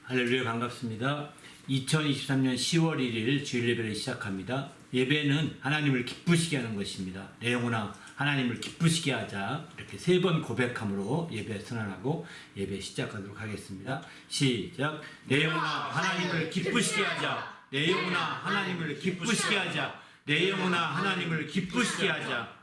할렐루야, 반갑습니다. 2023년 10월 1일 주일 예배를 시작합니다. 예배는 하나님을 기쁘시게 하는 것입니다. 내 영혼아 하나님을 기쁘시게 하자, 이렇게 3번 고백함으로 예배 선언하고 예배 시작하도록 하겠습니다. 시작. 내 영혼아 하나님을 기쁘시게 하자. 내 영혼아 하나님을 기쁘시게 하자. 내 영혼아 하나님을 기쁘시게 하자.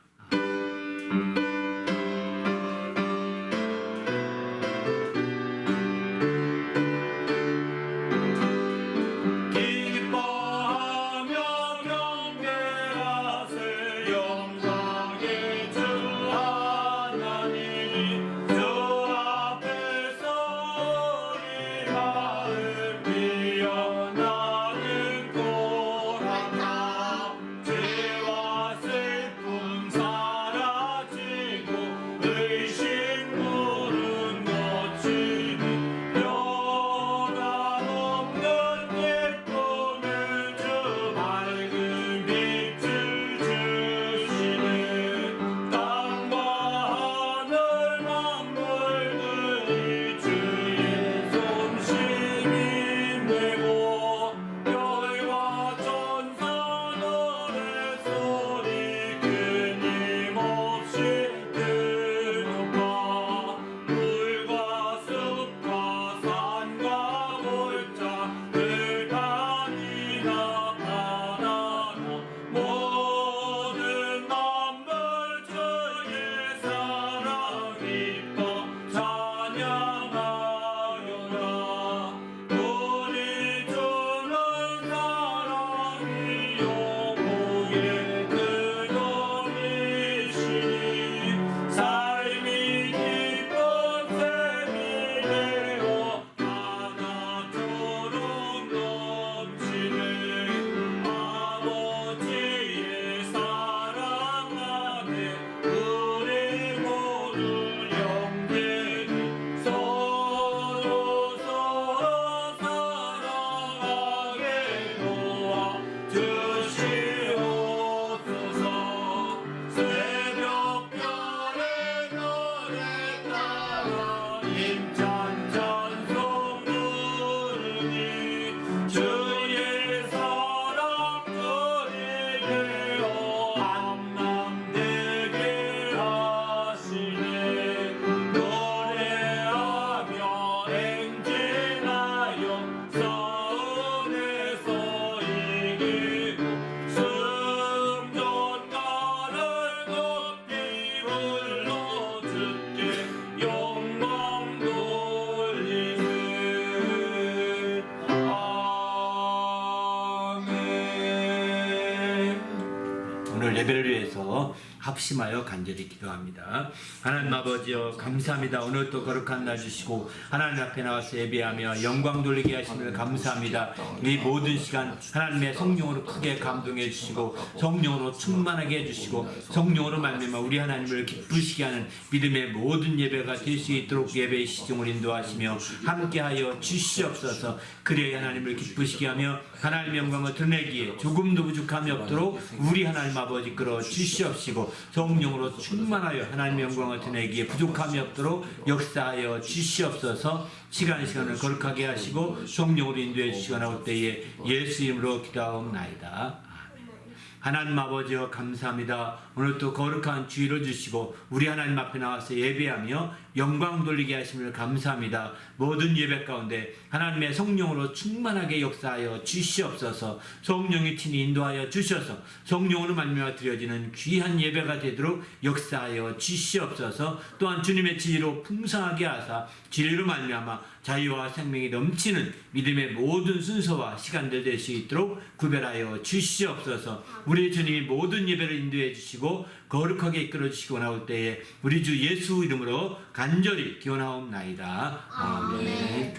예배를 위해서 합심하여 간절히 기도합니다. 하나님 아버지여, 감사합니다. 오늘 또 거룩한 날 주시고 하나님 앞에 나와서 예배하며 영광 돌리게 하심을 감사합니다. 이 모든 시간 하나님의 성령으로 크게 감동해 주시고 성령으로 충만하게 해주시고 성령으로 말미암아 우리 하나님을 기쁘시게 하는 믿음의 모든 예배가 될 수 있도록 예배의 시중을 인도하시며 함께하여 주시옵소서. 그래야 하나님을 기쁘시게 하며 하나님의 영광을 드러내기에 조금도 부족함이 없도록 우리 하나님 아버지 끌어 주시옵시고 성령으로 충만하여 하나님의 영광을 드러내기에 부족함이 없도록 역사하여 주시옵소서. 시간을 거룩하게 하시고 성령으로 인도해 주시고 나올 때에 예수 이름으로 기도하옵나이다. 하나님 아버지여, 감사합니다. 오늘 또 거룩한 주일을 주시고 우리 하나님 앞에 나와서 예배하며 영광 돌리게 하심을 감사합니다. 모든 예배 가운데 하나님의 성령으로 충만하게 역사하여 주시옵소서. 성령이 친히 인도하여 주셔서 성령으로 말미암아 드려지는 귀한 예배가 되도록 역사하여 주시옵소서. 또한 주님의 진리로 풍성하게 하사 진리로 말미암아 자유와 생명이 넘치는 믿음의 모든 순서와 시간들 될 수 있도록 구별하여 주시옵소서. 우리 주님이 모든 예배를 인도해 주시고 거룩하게 이끌어 주시고 나올 때에 우리 주 예수 이름으로 간절히 기원하옵나이다. 아멘.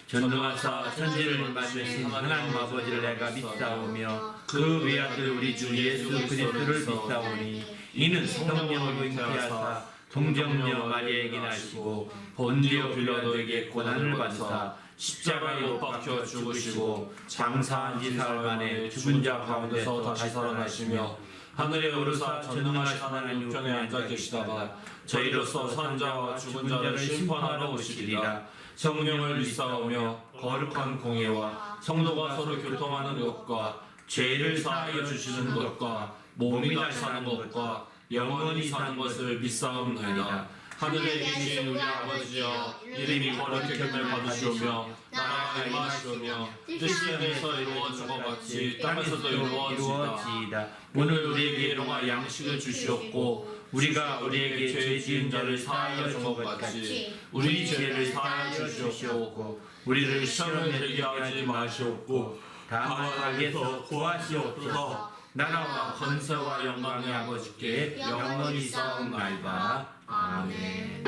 전능하사 천지를 만드신 하나님 아버지를 내가 믿사오며 그 외아들 우리 주 예수 그리스도를 믿사오니 이는 성령으로 잉태하사 동정녀 마리아에게 나시고 본디오 빌라도에게 고난을 받으사 십자가에 못 박혀 죽으시고 장사한 지 사흘 만에 죽은 자 가운데서 다시 살아나시며 하늘에 오르사 전능하신 하나님 우편에 앉아 계시다가 저희로서 산 자와 죽은 자를 심판하러 오시리라. 성령을 믿사오며 거룩한 공예와 성도가 서로 교통하는 것과 죄를 사하여 주시는 것과 몸이 다시 사는 것과 영원히 사는 것을 믿사옵나이다. 하늘에 계신 우리 아버지여, 이름이 거룩히 여김을 받으시오며 나라가 임하시오며 뜻이 하늘에서 이루어진 것 같이 땅에서도 이루어지이다. 오늘 우리에게 일용할 양식을 주시옵고 우리가 우리에게 죄 지은 자를 사하여 준 것 같이 우리 죄를 사하여 주시옵고 우리를 시험에 들게 하지 마시옵고 다만 악에서 구하시옵소서. 나라와 권세와 영광이 아버지께 영원히 있사옵나이다. 아멘.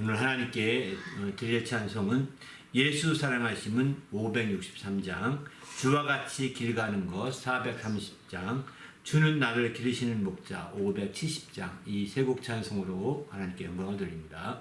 오늘 하나님께 드릴 찬송은 예수 사랑하심은 563장, 주와 같이 길 가는 것 430장, 주는 나를 기르시는 목자 570장, 이 세 곡 찬송으로 하나님께 영광을 드립니다.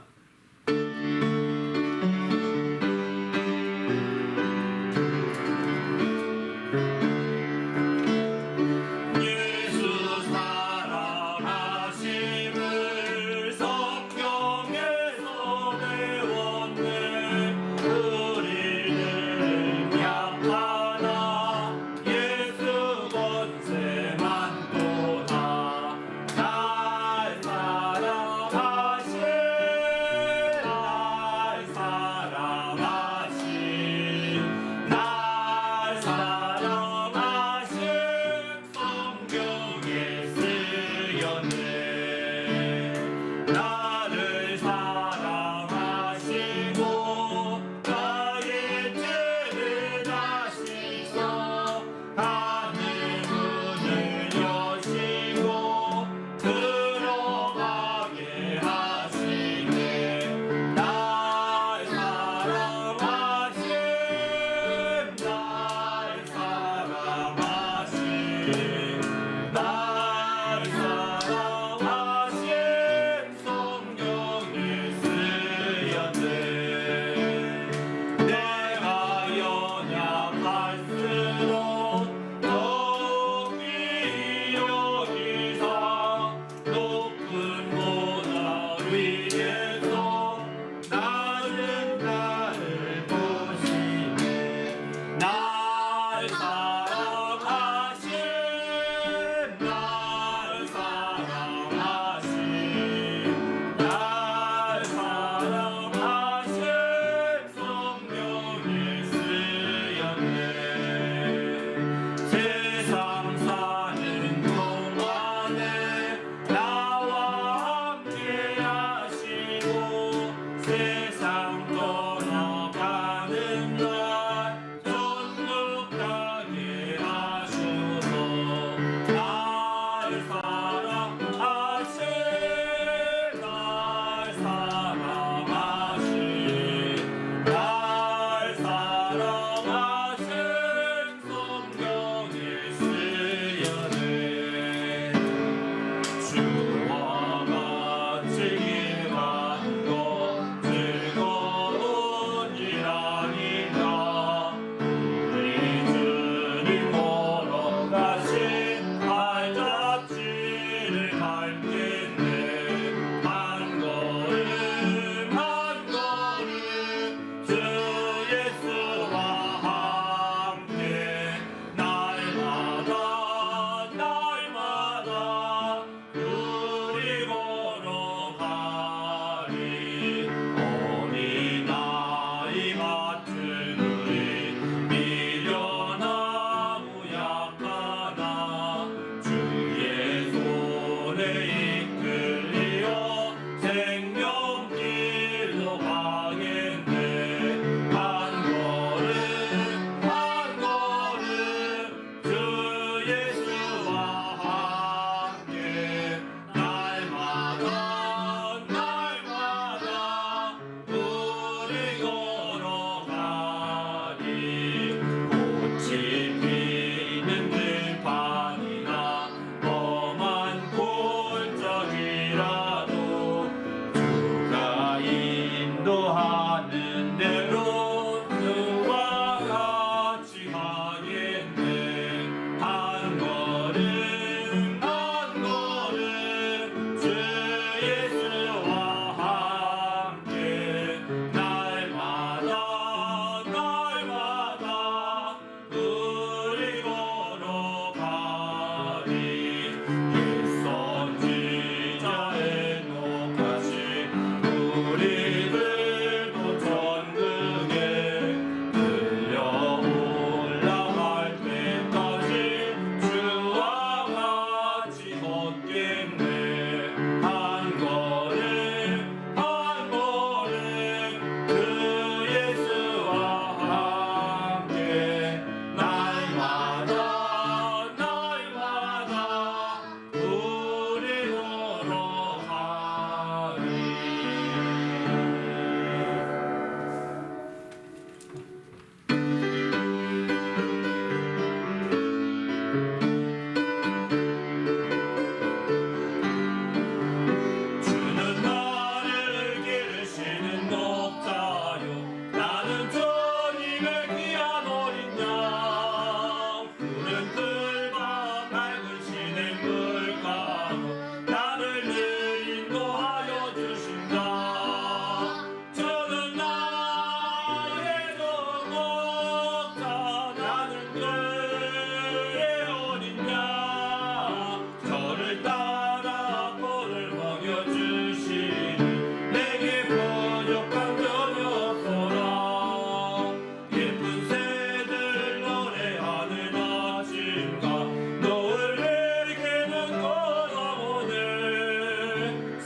주의 손에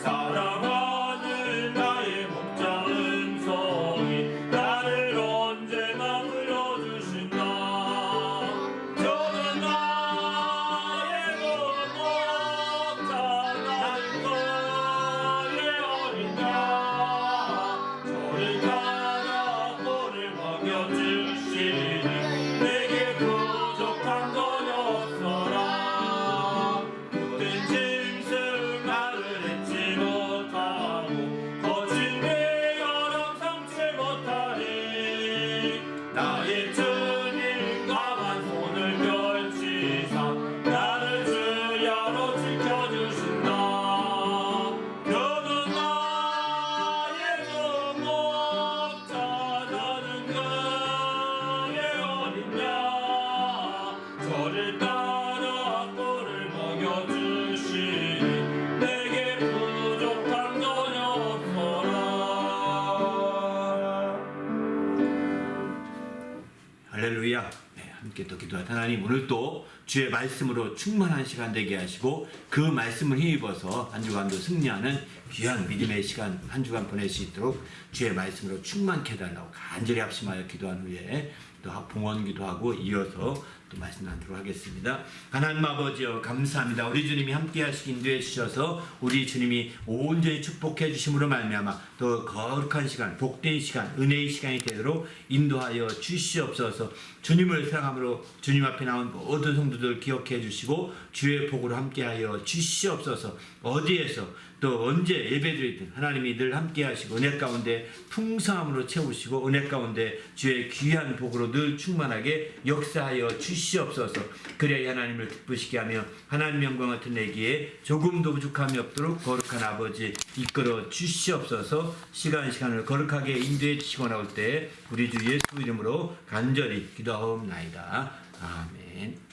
사랑하는 나의 목자 음성이 나를 언제나 불러주신다. 저는 나의 목자 나는 너의 어린 양 저를 따라 꼴을 먹여주시니 내게 부족한 건 없어라. 모든 짐승 나를 잊지 못하고 거친 비어람 삼지 못하리. 나의 주님 강한 손을 펼치사 나를 주야로 지켜주신다. 그는 나의 주 목자 나는 그의 어린 양 저를 따라 꼴을 먹여주시니 내게 부족한 건 없어라. 할렐루야. 네, 함께 또 기도하다 하나님 오늘 또 주의 말씀으로 충만한 시간 되게 하시고 그 말씀을 힘입어서 한 주간도 승리하는 귀한 믿음의 시간 한 주간 보낼 수 있도록 주의 말씀으로 충만케 해달라고 간절히 합심하여 기도한 후에 또 봉헌 기도하고 이어서 또 말씀 나누도록 하겠습니다. 하나님 아버지여 감사합니다. 우리 주님이 함께 하시기 인도해 주셔서 우리 주님이 온전히 축복해 주심으로 말미암아 또 거룩한 시간, 복된 시간, 은혜의 시간이 되도록 인도하여 주시옵소서. 주님을 사랑함으로 주님 앞에 나온 모든 성도들 기억해 주시고 주의 복으로 함께하여 주시옵소서. 어디에서 또 언제 예배드리든 하나님이 늘 함께 하시고 은혜 가운데 풍성함으로 채우시고 은혜 가운데 주의 귀한 복으로 늘 충만하게 역사하여 주시옵소서. 그래야 하나님을 기쁘시게 하며 하나님 영광을 드리기에 조금도 부족함이 없도록 거룩한 아버지 이끌어 주시옵소서. 시간을 거룩하게 인도해 주시고 나올 때 우리 주 예수 이름으로 간절히 기도하옵나이다. 아멘.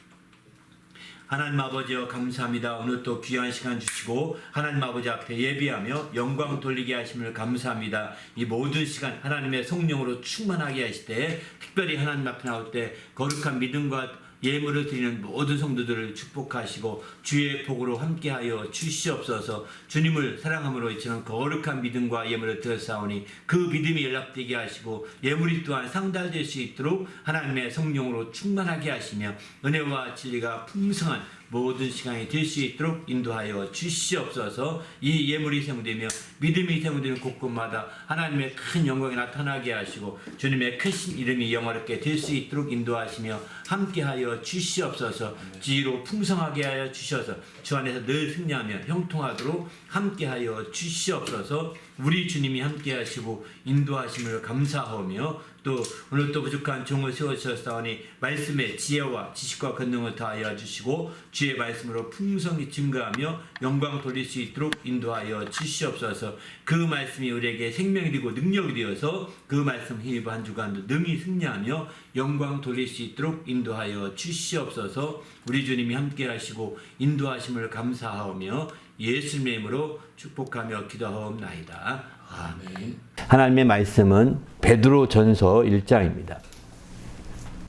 하나님 아버지여 감사합니다. 오늘 또 귀한 시간 주시고 하나님 아버지 앞에 예비하며 영광 돌리게 하심을 감사합니다. 이 모든 시간 하나님의 성령으로 충만하게 하실 때 특별히 하나님 앞에 나올 때 거룩한 믿음과 예물을 드리는 모든 성도들을 축복하시고 주의 복으로 함께하여 주시옵소서. 주님을 사랑함으로 이처럼 거룩한 믿음과 예물을 드렸사오니 그 믿음이 연락되게 하시고 예물이 또한 상달될 수 있도록 하나님의 성령으로 충만하게 하시며 은혜와 진리가 풍성한 모든 시간이 될 수 있도록 인도하여 주시옵소서. 이 예물이 생되며 믿음이 생되는 곳곳마다 하나님의 큰 영광이 나타나게 하시고 주님의 크신 이름이 영화롭게 될 수 있도록 인도하시며 함께하여 주시옵소서. 지혜로 풍성하게 하여 주셔서 주 안에서 늘 승리하며 형통하도록 함께하여 주시옵소서. 우리 주님이 함께하시고 인도하심을 감사하며 또 오늘 또 부족한 종을 세워주셨사오니 말씀의 지혜와 지식과 권능을 다하여 주시고 주의 말씀으로 풍성히 증가하며 영광 돌릴 수 있도록 인도하여 주시옵소서. 그 말씀이 우리에게 생명이 되고 능력이 되어서 그 말씀 힘입어 한 주간도 능히 승리하며 영광 돌릴 수 있도록 인도하여 주시옵소서. 우리 주님이 함께 하시고 인도하심을 감사하오며 예수님의 이름으로 축복하며 기도하옵나이다. 아멘. 하나님의 말씀은 베드로전서 1장입니다.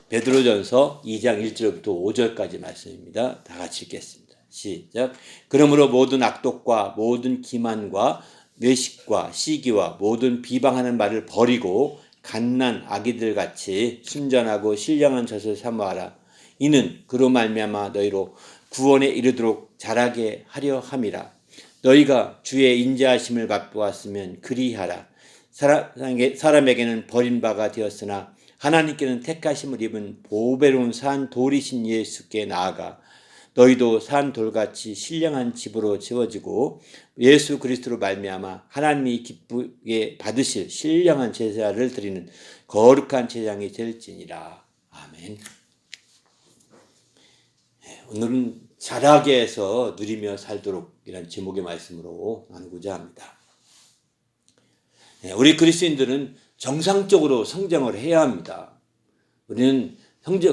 베드로전서 2장 1절부터 5절까지 말씀입니다. 다 같이 읽겠습니다. 시작. 그러므로 모든 악독과 모든 기만과 뇌식과 시기와 모든 비방하는 말을 버리고 갓난 아기들 같이 순전하고 신령한 젖을 삼아라. 이는 그로 말미암아 너희로 구원에 이르도록 자라게 하려 함이라. 너희가 주의 인자하심을 맛보았으면 그리하라. 사람에게는 버림바가 되었으나 하나님께는 택하심을 입은 보배로운 산 돌이신 예수께 나아가 너희도 산 돌같이 신령한 집으로 지어지고 예수 그리스도로 말미암아 하나님이 기쁘게 받으실 신령한 제사를 드리는 거룩한 제장이 될지니라. 아멘. 오늘은 자라게 해서 누리며 살도록 이라는 제목의 말씀으로 나누고자 합니다. 우리 그리스도인들은 정상적으로 성장을 해야 합니다. 우리는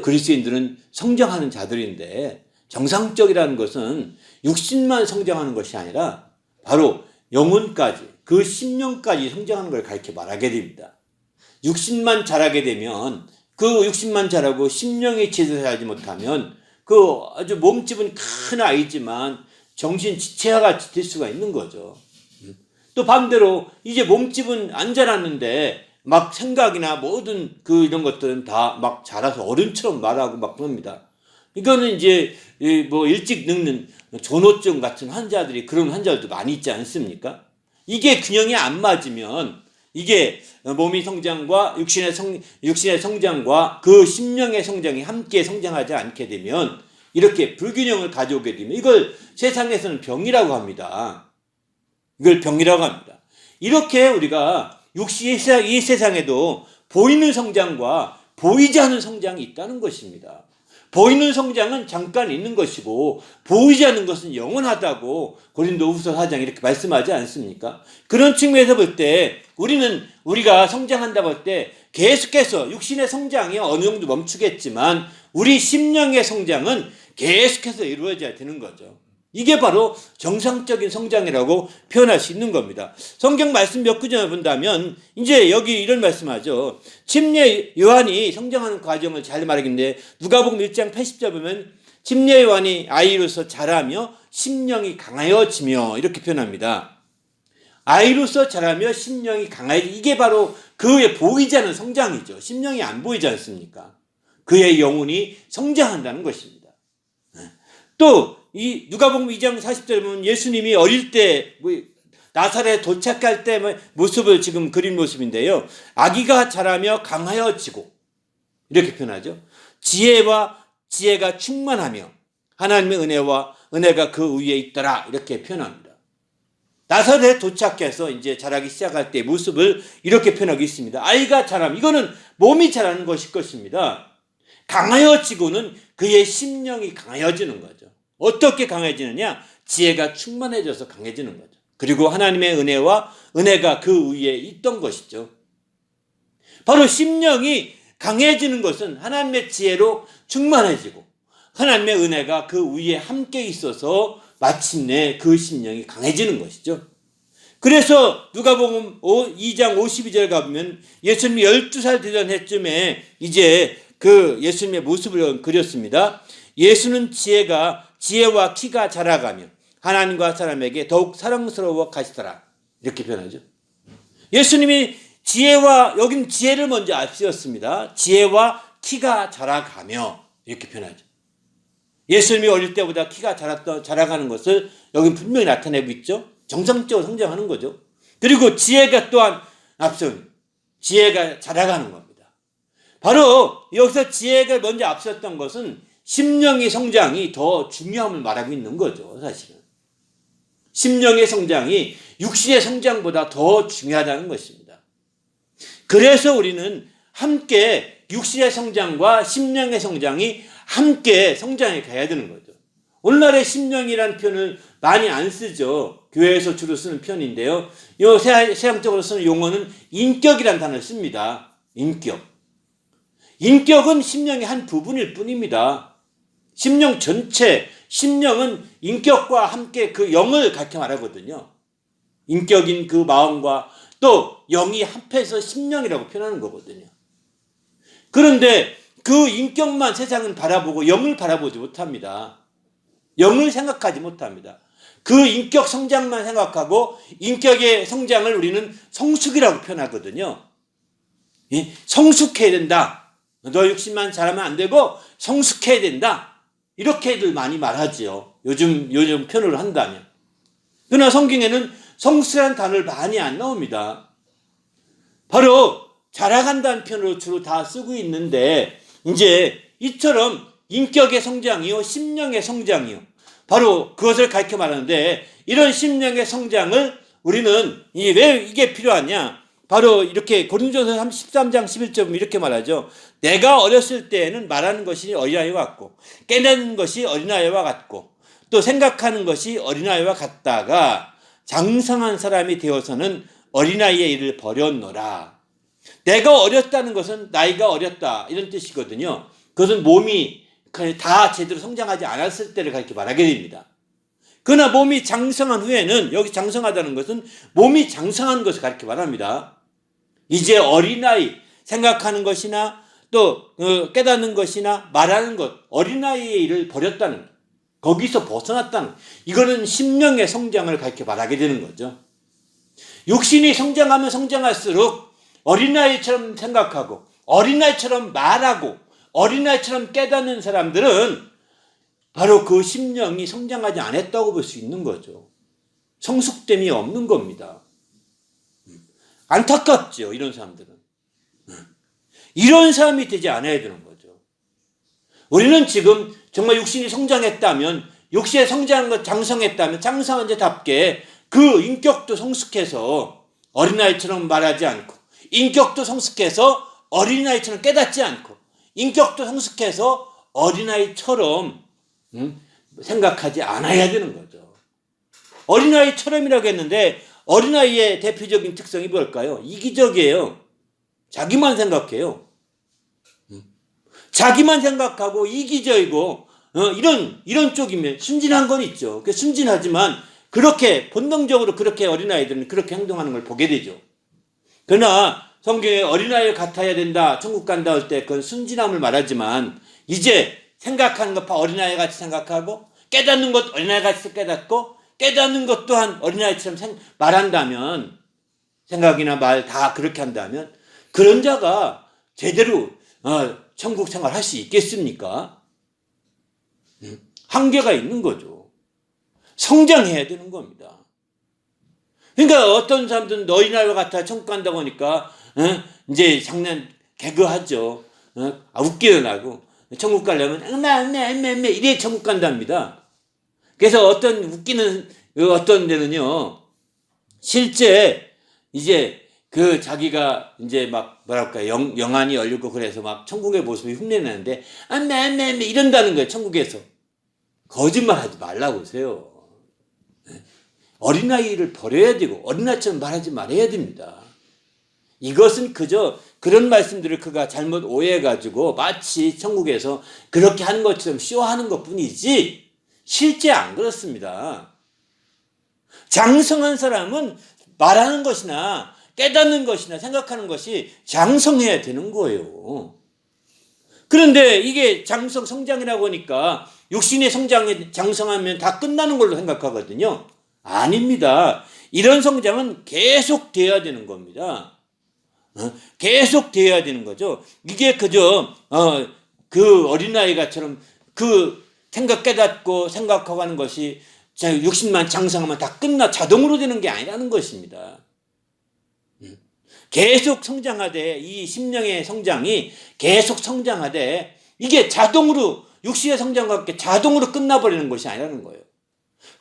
그리스도인들은 성장하는 자들인데 정상적이라는 것은 육신만 성장하는 것이 아니라 바로 영혼까지 그 심령까지 성장하는 걸 가르쳐 말하게 됩니다. 육신만 자라게 되면 그 육신만 자라고 심령이 제대로 자라지 못하면 그 아주 몸집은 큰 아이지만 정신 지체가 될 수가 있는 거죠. 또 반대로 이제 몸집은 안 자랐는데 막 생각이나 모든 이런 것들은 다 막 자라서 어른처럼 말하고 막 그럽니다. 이거는 이제 뭐 일찍 늙는 존호증 같은 환자들이 그런 환자들도 많이 있지 않습니까? 이게 균형이 안 맞으면 이게 몸의 성장과 육신의 성장과 그 심령의 성장이 함께 성장하지 않게 되면 이렇게 불균형을 가져오게 되면 이걸 세상에서는 병이라고 합니다. 이걸 병이라고 합니다. 이렇게 우리가 이 세상에도 보이는 성장과 보이지 않는 성장이 있다는 것입니다. 보이는 성장은 잠깐 있는 것이고 보이지 않는 것은 영원하다고 고린도후서 4장 이렇게 말씀하지 않습니까? 그런 측면에서 볼 때 우리가 성장한다고 할 때 계속해서 육신의 성장이 어느 정도 멈추겠지만 우리 심령의 성장은 계속해서 이루어져야 되는 거죠. 이게 바로 정상적인 성장이라고 표현할 수 있는 겁니다. 성경 말씀 몇 구절을 본다면 이제 여기 이런 말씀하죠. 침례 요한이 성장하는 과정을 잘 말하겠는데 누가복음 1장 80절 보면 침례 요한이 아이로서 자라며 심령이 강하여지며 이렇게 표현합니다. 아이로서 자라며 심령이 강하여지 이게 바로 그의 보이지 않는 성장이죠. 심령이 안 보이지 않습니까? 그의 영혼이 성장한다는 것입니다. 또 이 누가복음 2장 40절에 보면 예수님이 어릴 때 나사렛에 도착할 때 모습을 지금 그린 모습인데요. 아기가 자라며 강하여지고 이렇게 표현하죠. 지혜가 충만하며 하나님의 은혜가 그 위에 있더라 이렇게 표현합니다. 나사렛에 도착해서 이제 자라기 시작할 때 모습을 이렇게 표현하고 있습니다. 아이가 자라면 이거는 몸이 자라는 것일 것입니다. 강하여지고는 그의 심령이 강해지는 거죠. 어떻게 강해지느냐? 지혜가 충만해져서 강해지는 거죠. 그리고 하나님의 은혜가 그 위에 있던 것이죠. 바로 심령이 강해지는 것은 하나님의 지혜로 충만해지고 하나님의 은혜가 그 위에 함께 있어서 마침내 그 심령이 강해지는 것이죠. 그래서 누가복음 2장 52절 가보면 예수님이 12살 되던 해쯤에 이제 그 예수님의 모습을 그렸습니다. 예수는 지혜와 키가 자라가며 하나님과 사람에게 더욱 사랑스러워 가시더라. 이렇게 표현하죠. 예수님이 여긴 지혜를 먼저 앞세웠습니다. 지혜와 키가 자라가며 이렇게 표현하죠. 예수님이 어릴 때보다 키가 자라가는 것을 여긴 분명히 나타내고 있죠. 정상적으로 성장하는 거죠. 그리고 지혜가 또한 지혜가 자라가는 겁니다. 바로 여기서 지혜가 먼저 앞섰던 것은 심령의 성장이 더 중요함을 말하고 있는 거죠. 사실은 심령의 성장이 육신의 성장보다 더 중요하다는 것입니다. 그래서 우리는 함께 육신의 성장과 심령의 성장이 함께 성장해 가야 되는 거죠. 오늘날의 심령이라는 표현을 많이 안 쓰죠. 교회에서 주로 쓰는 표현인데요. 이 세상적으로 쓰는 용어는 인격이라는 단어를 씁니다. 인격은 심령의 한 부분일 뿐입니다. 심령 전체, 심령은 인격과 함께 그 영을 가르쳐 말하거든요. 인격인 그 마음과 또 영이 합해서 심령이라고 표현하는 거거든요. 그런데 그 인격만 세상은 바라보고 영을 바라보지 못합니다. 영을 생각하지 못합니다. 그 인격 성장만 생각하고 인격의 성장을 우리는 성숙이라고 표현하거든요. 성숙해야 된다. 너 육신만 잘하면 안 되고 성숙해야 된다. 이렇게들 많이 말하지요. 요즘 표현을 한다면. 그러나 성경에는 성숙이라는 단어를 많이 안 나옵니다. 바로 자라간다는 표현으로 주로 다 쓰고 있는데 이제 이처럼 인격의 성장이요 심령의 성장이요 바로 그것을 가르쳐 말하는데 이런 심령의 성장을 우리는 왜 이게 필요하냐? 바로 이렇게 고린도전서 13장 11절 보면 이렇게 말하죠. 내가 어렸을 때에는 말하는 것이 어린아이와 같고 깨닫는 것이 어린아이와 같고 또 생각하는 것이 어린아이와 같다가 장성한 사람이 되어서는 어린아이의 일을 버렸노라. 내가 어렸다는 것은 나이가 어렸다 이런 뜻이거든요. 그것은 몸이 다 제대로 성장하지 않았을 때를 그렇게 말하게 됩니다. 그러나 몸이 장성한 후에는 여기 장성하다는 것은 몸이 장성하는 것을 가르쳐 말합니다. 이제 어린아이 생각하는 것이나 또 깨닫는 것이나 말하는 것 어린아이의 일을 버렸다는 것. 거기서 벗어났다는, 이거는 심령의 성장을 그렇게 말하게 되는 거죠. 육신이 성장하면 성장할수록 어린아이처럼 생각하고 어린아이처럼 말하고 어린아이처럼 깨닫는 사람들은 바로 그 심령이 성장하지 않았다고 볼 수 있는 거죠. 성숙됨이 없는 겁니다. 안타깝죠, 이런 사람들은. 이런 사람이 되지 않아야 되는 거죠. 우리는 지금 정말 육신이 성장했다면, 육신의 성장한 것 장성했다면 장성한 자답게 그 인격도 성숙해서 어린아이처럼 말하지 않고, 인격도 성숙해서 어린아이처럼 깨닫지 않고, 인격도 성숙해서 어린아이처럼 생각하지 않아야 되는 거죠. 어린아이처럼이라고 했는데 어린아이의 대표적인 특성이 뭘까요? 이기적이에요. 자기만 생각해요. 자기만 생각하고 이기적이고 이런 쪽이면 순진한 건 있죠. 순진하지만 그렇게 본능적으로 그렇게 어린아이들은 그렇게 행동하는 걸 보게 되죠. 그러나 성경에 어린아이 같아야 된다, 천국 간다 할 때 그건 순진함을 말하지만, 이제 생각하는 것 어린아이 같이 생각하고 깨닫는 것 어린아이 같이 깨닫고 깨닫는 것 또한 어린아이처럼 말한다면, 생각이나 말 다 그렇게 한다면 그런 자가 제대로 천국 생활 할 수 있겠습니까? 한계가 있는 거죠. 성장해야 되는 겁니다. 그러니까 어떤 사람들은 너희 나이와 같아 천국 간다고 하니까 이제 장난 개그하죠. 웃기는 하고 천국 가려면 이래 천국 간답니다. 그래서 어떤 웃기는 어떤 데는요, 실제 이제 그 자기가 이제 막 뭐랄까 영안이 열리고 그래서 막 천국의 모습이 흉내내는데 이런다는 거예요. 천국에서. 거짓말하지 말라고 하세요. 어린아이를 버려야 되고 어린아이처럼 말하지 말아야 됩니다. 이것은 그저 그런 말씀들을 그가 잘못 오해해가지고 마치 천국에서 그렇게 하는 것처럼 쇼하는 것뿐이지 실제 안 그렇습니다. 장성한 사람은 말하는 것이나 깨닫는 것이나 생각하는 것이 장성해야 되는 거예요. 그런데 이게 성장이라고 하니까 육신의 성장이 장성하면 다 끝나는 걸로 생각하거든요. 아닙니다. 이런 성장은 계속 돼야 되는 겁니다. 계속 돼야 되는 거죠. 이게 그저 그 어린아이가처럼 그 깨닫고 생각하고 하는 것이 육신만 장성하면 다 자동으로 되는 게 아니라는 것입니다. 계속 성장하되, 이 심령의 성장이 계속 성장하되 이게 자동으로 육신의 성장과 함께 자동으로 끝나버리는 것이 아니라는 거예요.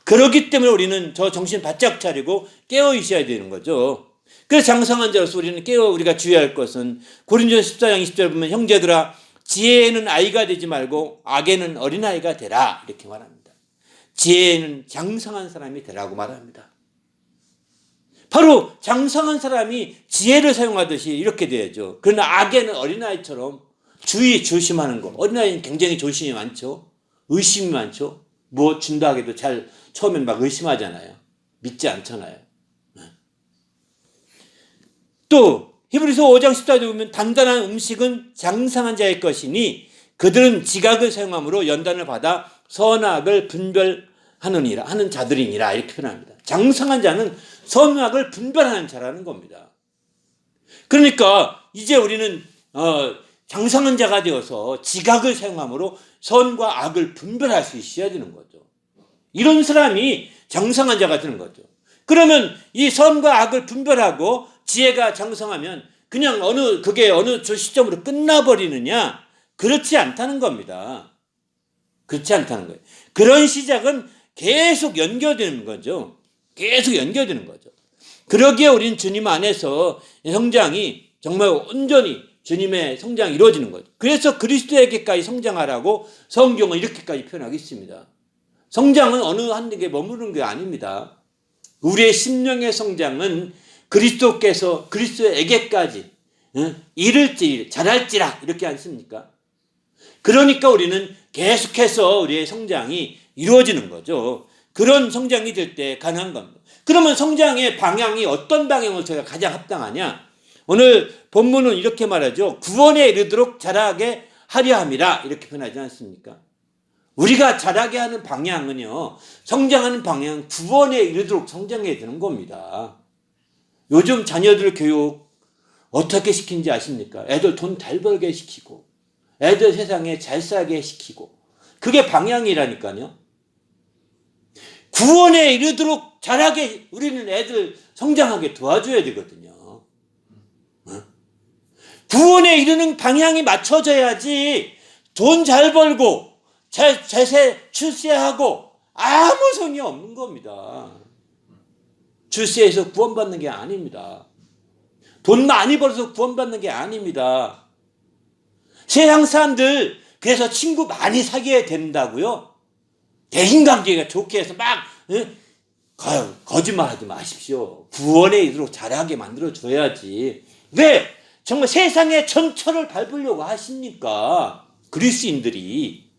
그렇기 때문에 우리는 저 정신 바짝 차리고 깨어 있어야 되는 거죠. 그래서 장성한 자로서 우리가 주의할 것은 고린도전서 14장 20절 보면 형제들아 지혜에는 아이가 되지 말고 악에는 어린아이가 되라 이렇게 말합니다. 지혜에는 장성한 사람이 되라고 말합니다. 바로 장성한 사람이 지혜를 사용하듯이 이렇게 돼야죠. 그러나 악에는 어린아이처럼 조심하는 거. 어린아이는 굉장히 조심이 많죠. 의심이 많죠. 뭐 준다 하기도 잘 처음엔 막 의심하잖아요. 믿지 않잖아요. 또 히브리서 5장 14절에 보면 단단한 음식은 장성한 자의 것이니 그들은 지각을 사용함으로 연단을 받아 선악을 분별하느니라 하는 자들이니라 이렇게 표현합니다. 장성한 자는 선악을 분별하는 자라는 겁니다. 그러니까 이제 우리는 장성한 자가 되어서 지각을 사용함으로 선과 악을 분별할 수 있어야 되는 거죠. 이런 사람이 장성한 자가 되는 거죠. 그러면 이 선과 악을 분별하고 지혜가 장성하면 그냥 그게 어느 시점으로 끝나버리느냐? 그렇지 않다는 겁니다. 그렇지 않다는 거예요. 그런 시작은 계속 연결되는 거죠. 계속 연결되는 거죠. 그러기에 우리는 주님 안에서 성장이 정말 온전히 주님의 성장이 이루어지는 거죠. 그래서 그리스도에게까지 성장하라고 성경은 이렇게까지 표현하고 있습니다. 성장은 어느 한국에 머무르는 게 아닙니다. 우리의 심령의 성장은 그리스도에게까지 이를지 잘할지라 이렇게 않습니까? 그러니까 우리는 계속해서 우리의 성장이 이루어지는 거죠. 그런 성장이 될 때 가능한 겁니다. 그러면 성장의 방향이 어떤 방향으로 저희가 가장 합당하냐? 오늘 본문은 이렇게 말하죠. 구원에 이르도록 자라게 하려 함이라 이렇게 표현하지 않습니까? 우리가 자라게 하는 방향은요, 성장하는 방향은 구원에 이르도록 성장해야 되는 겁니다. 요즘 자녀들 교육 어떻게 시키는지 아십니까? 애들 돈 잘 벌게 시키고, 애들 세상에 잘 살게 시키고, 그게 방향이라니까요. 구원에 이르도록 자라게 우리는 애들 성장하게 도와줘야 되거든요. 구원에 이르는 방향이 맞춰져야지 돈 잘 벌고 제세 출세하고 아무 소용이 없는 겁니다. 출세해서 구원받는 게 아닙니다. 돈 많이 벌어서 구원받는 게 아닙니다. 세상 사람들 그래서 친구 많이 사귀어야 된다고요? 대인관계가 좋게 해서 막 거짓말하지 마십시오. 구원에 이르도록 잘하게 만들어줘야지. 왜 정말 세상의 전철을 밟으려고 하십니까? 그리스인들이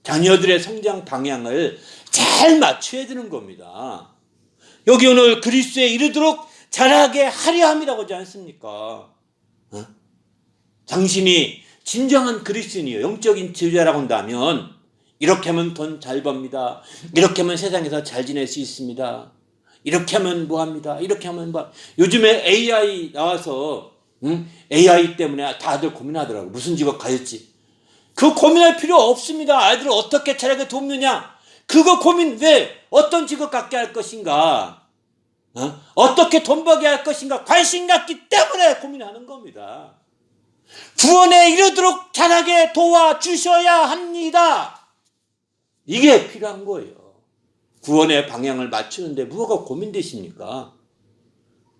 자녀들의 성장 방향을 잘 맞춰야 되는 겁니다. 여기 오늘 그리스도에 이르도록 자라게 하려 함이라고 하지 않습니까? 당신이 진정한 그리스도인이요, 영적인 지도자라고 한다면 이렇게 하면 돈 잘 법니다. 이렇게 하면 세상에서 잘 지낼 수 있습니다. 이렇게 하면 뭐합니다. 이렇게 하면 뭐. 요즘에 AI 나와서 AI 때문에 다들 고민하더라고. 무슨 직업 가졌지. 그 고민할 필요 없습니다. 아이들을 어떻게 잘하게 돕느냐. 그거 고민 왜? 어떤 직업 갖게 할 것인가. 어떻게 돈 벌게 할 것인가. 관심 갖기 때문에 고민하는 겁니다. 구원에 이르도록 잘하게 도와주셔야 합니다. 이게 필요한 거예요. 구원의 방향을 맞추는데 뭐가 고민되십니까?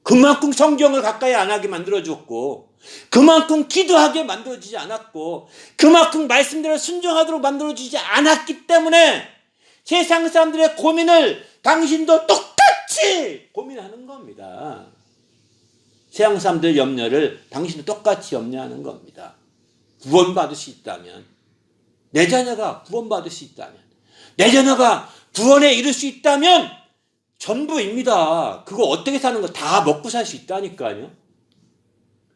그만큼 성경을 가까이 안 하게 만들어줬고, 그만큼 기도하게 만들어지지 않았고, 그만큼 말씀대로 순종하도록 만들어지지 않았기 때문에 세상 사람들의 고민을 당신도 똑같이 고민하는 겁니다. 세상 사람들 염려를 당신도 똑같이 염려하는 겁니다. 구원받을 수 있다면, 내 자녀가 구원받을 수 있다면, 내 자녀가 구원에 이를 수 있다면 전부입니다. 그거 어떻게 사는 거 다 먹고 살 수 있다니까요.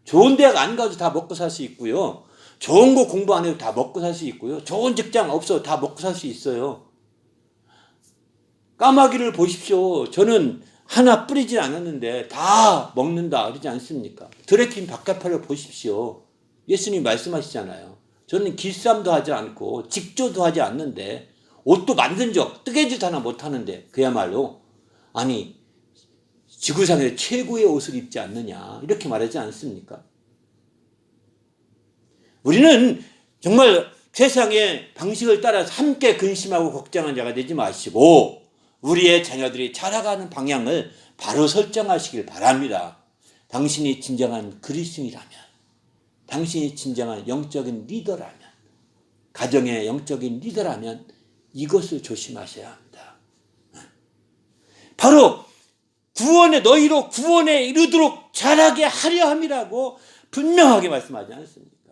좋은 대학 안 가도 다 먹고 살 수 있고요. 좋은 거 공부 안 해도 다 먹고 살 수 있고요. 좋은 직장 없어도 다 먹고 살 수 있어요. 까마귀를 보십시오. 저는 하나 뿌리지 않았는데 다 먹는다 그러지 않습니까? 드레킨 바깥팔을 보십시오. 예수님 말씀하시잖아요. 저는 길쌈도 하지 않고 직조도 하지 않는데 옷도 만든 적 뜨개질도 하나 못하는데 그야말로 아니 지구상에 최고의 옷을 입지 않느냐 이렇게 말하지 않습니까? 우리는 정말 세상의 방식을 따라서 함께 근심하고 걱정한 자가 되지 마시고 우리의 자녀들이 자라가는 방향을 바로 설정하시길 바랍니다. 당신이 진정한 그리스도인이라면, 당신이 진정한 영적인 리더라면, 가정의 영적인 리더라면 이것을 조심하셔야 합니다. 바로 너희로 구원에 이르도록 자라게 하려 함이라고 분명하게 말씀하지 않습니까?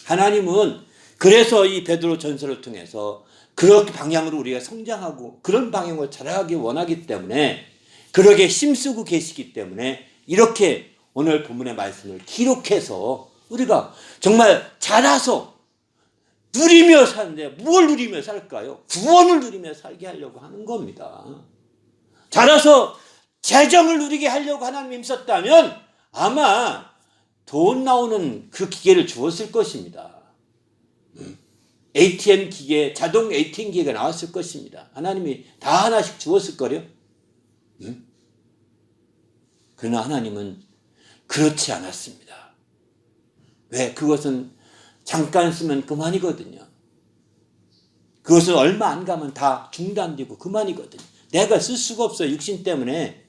하나님은 그래서 이 베드로 전서를 통해서 그렇게 방향으로 우리가 성장하고 그런 방향으로 자라가기 원하기 때문에 그러게 힘쓰고 계시기 때문에 이렇게 오늘 본문의 말씀을 기록해서 우리가 정말 자라서 누리며 사는데 뭘 누리며 살까요? 구원을 누리며 살게 하려고 하는 겁니다. 자라서 재정을 누리게 하려고 하나님이 힘썼다면 아마 돈 나오는 그 기계를 주었을 것입니다. ATM 기계, 자동 ATM 기계가 나왔을 것입니다. 하나님이 다 하나씩 주었을 거요. 그러나 하나님은 그렇지 않았습니다. 왜? 그것은 잠깐 쓰면 그만이거든요. 그것은 얼마 안 가면 다 중단되고 그만이거든요. 내가 쓸 수가 없어요. 육신 때문에.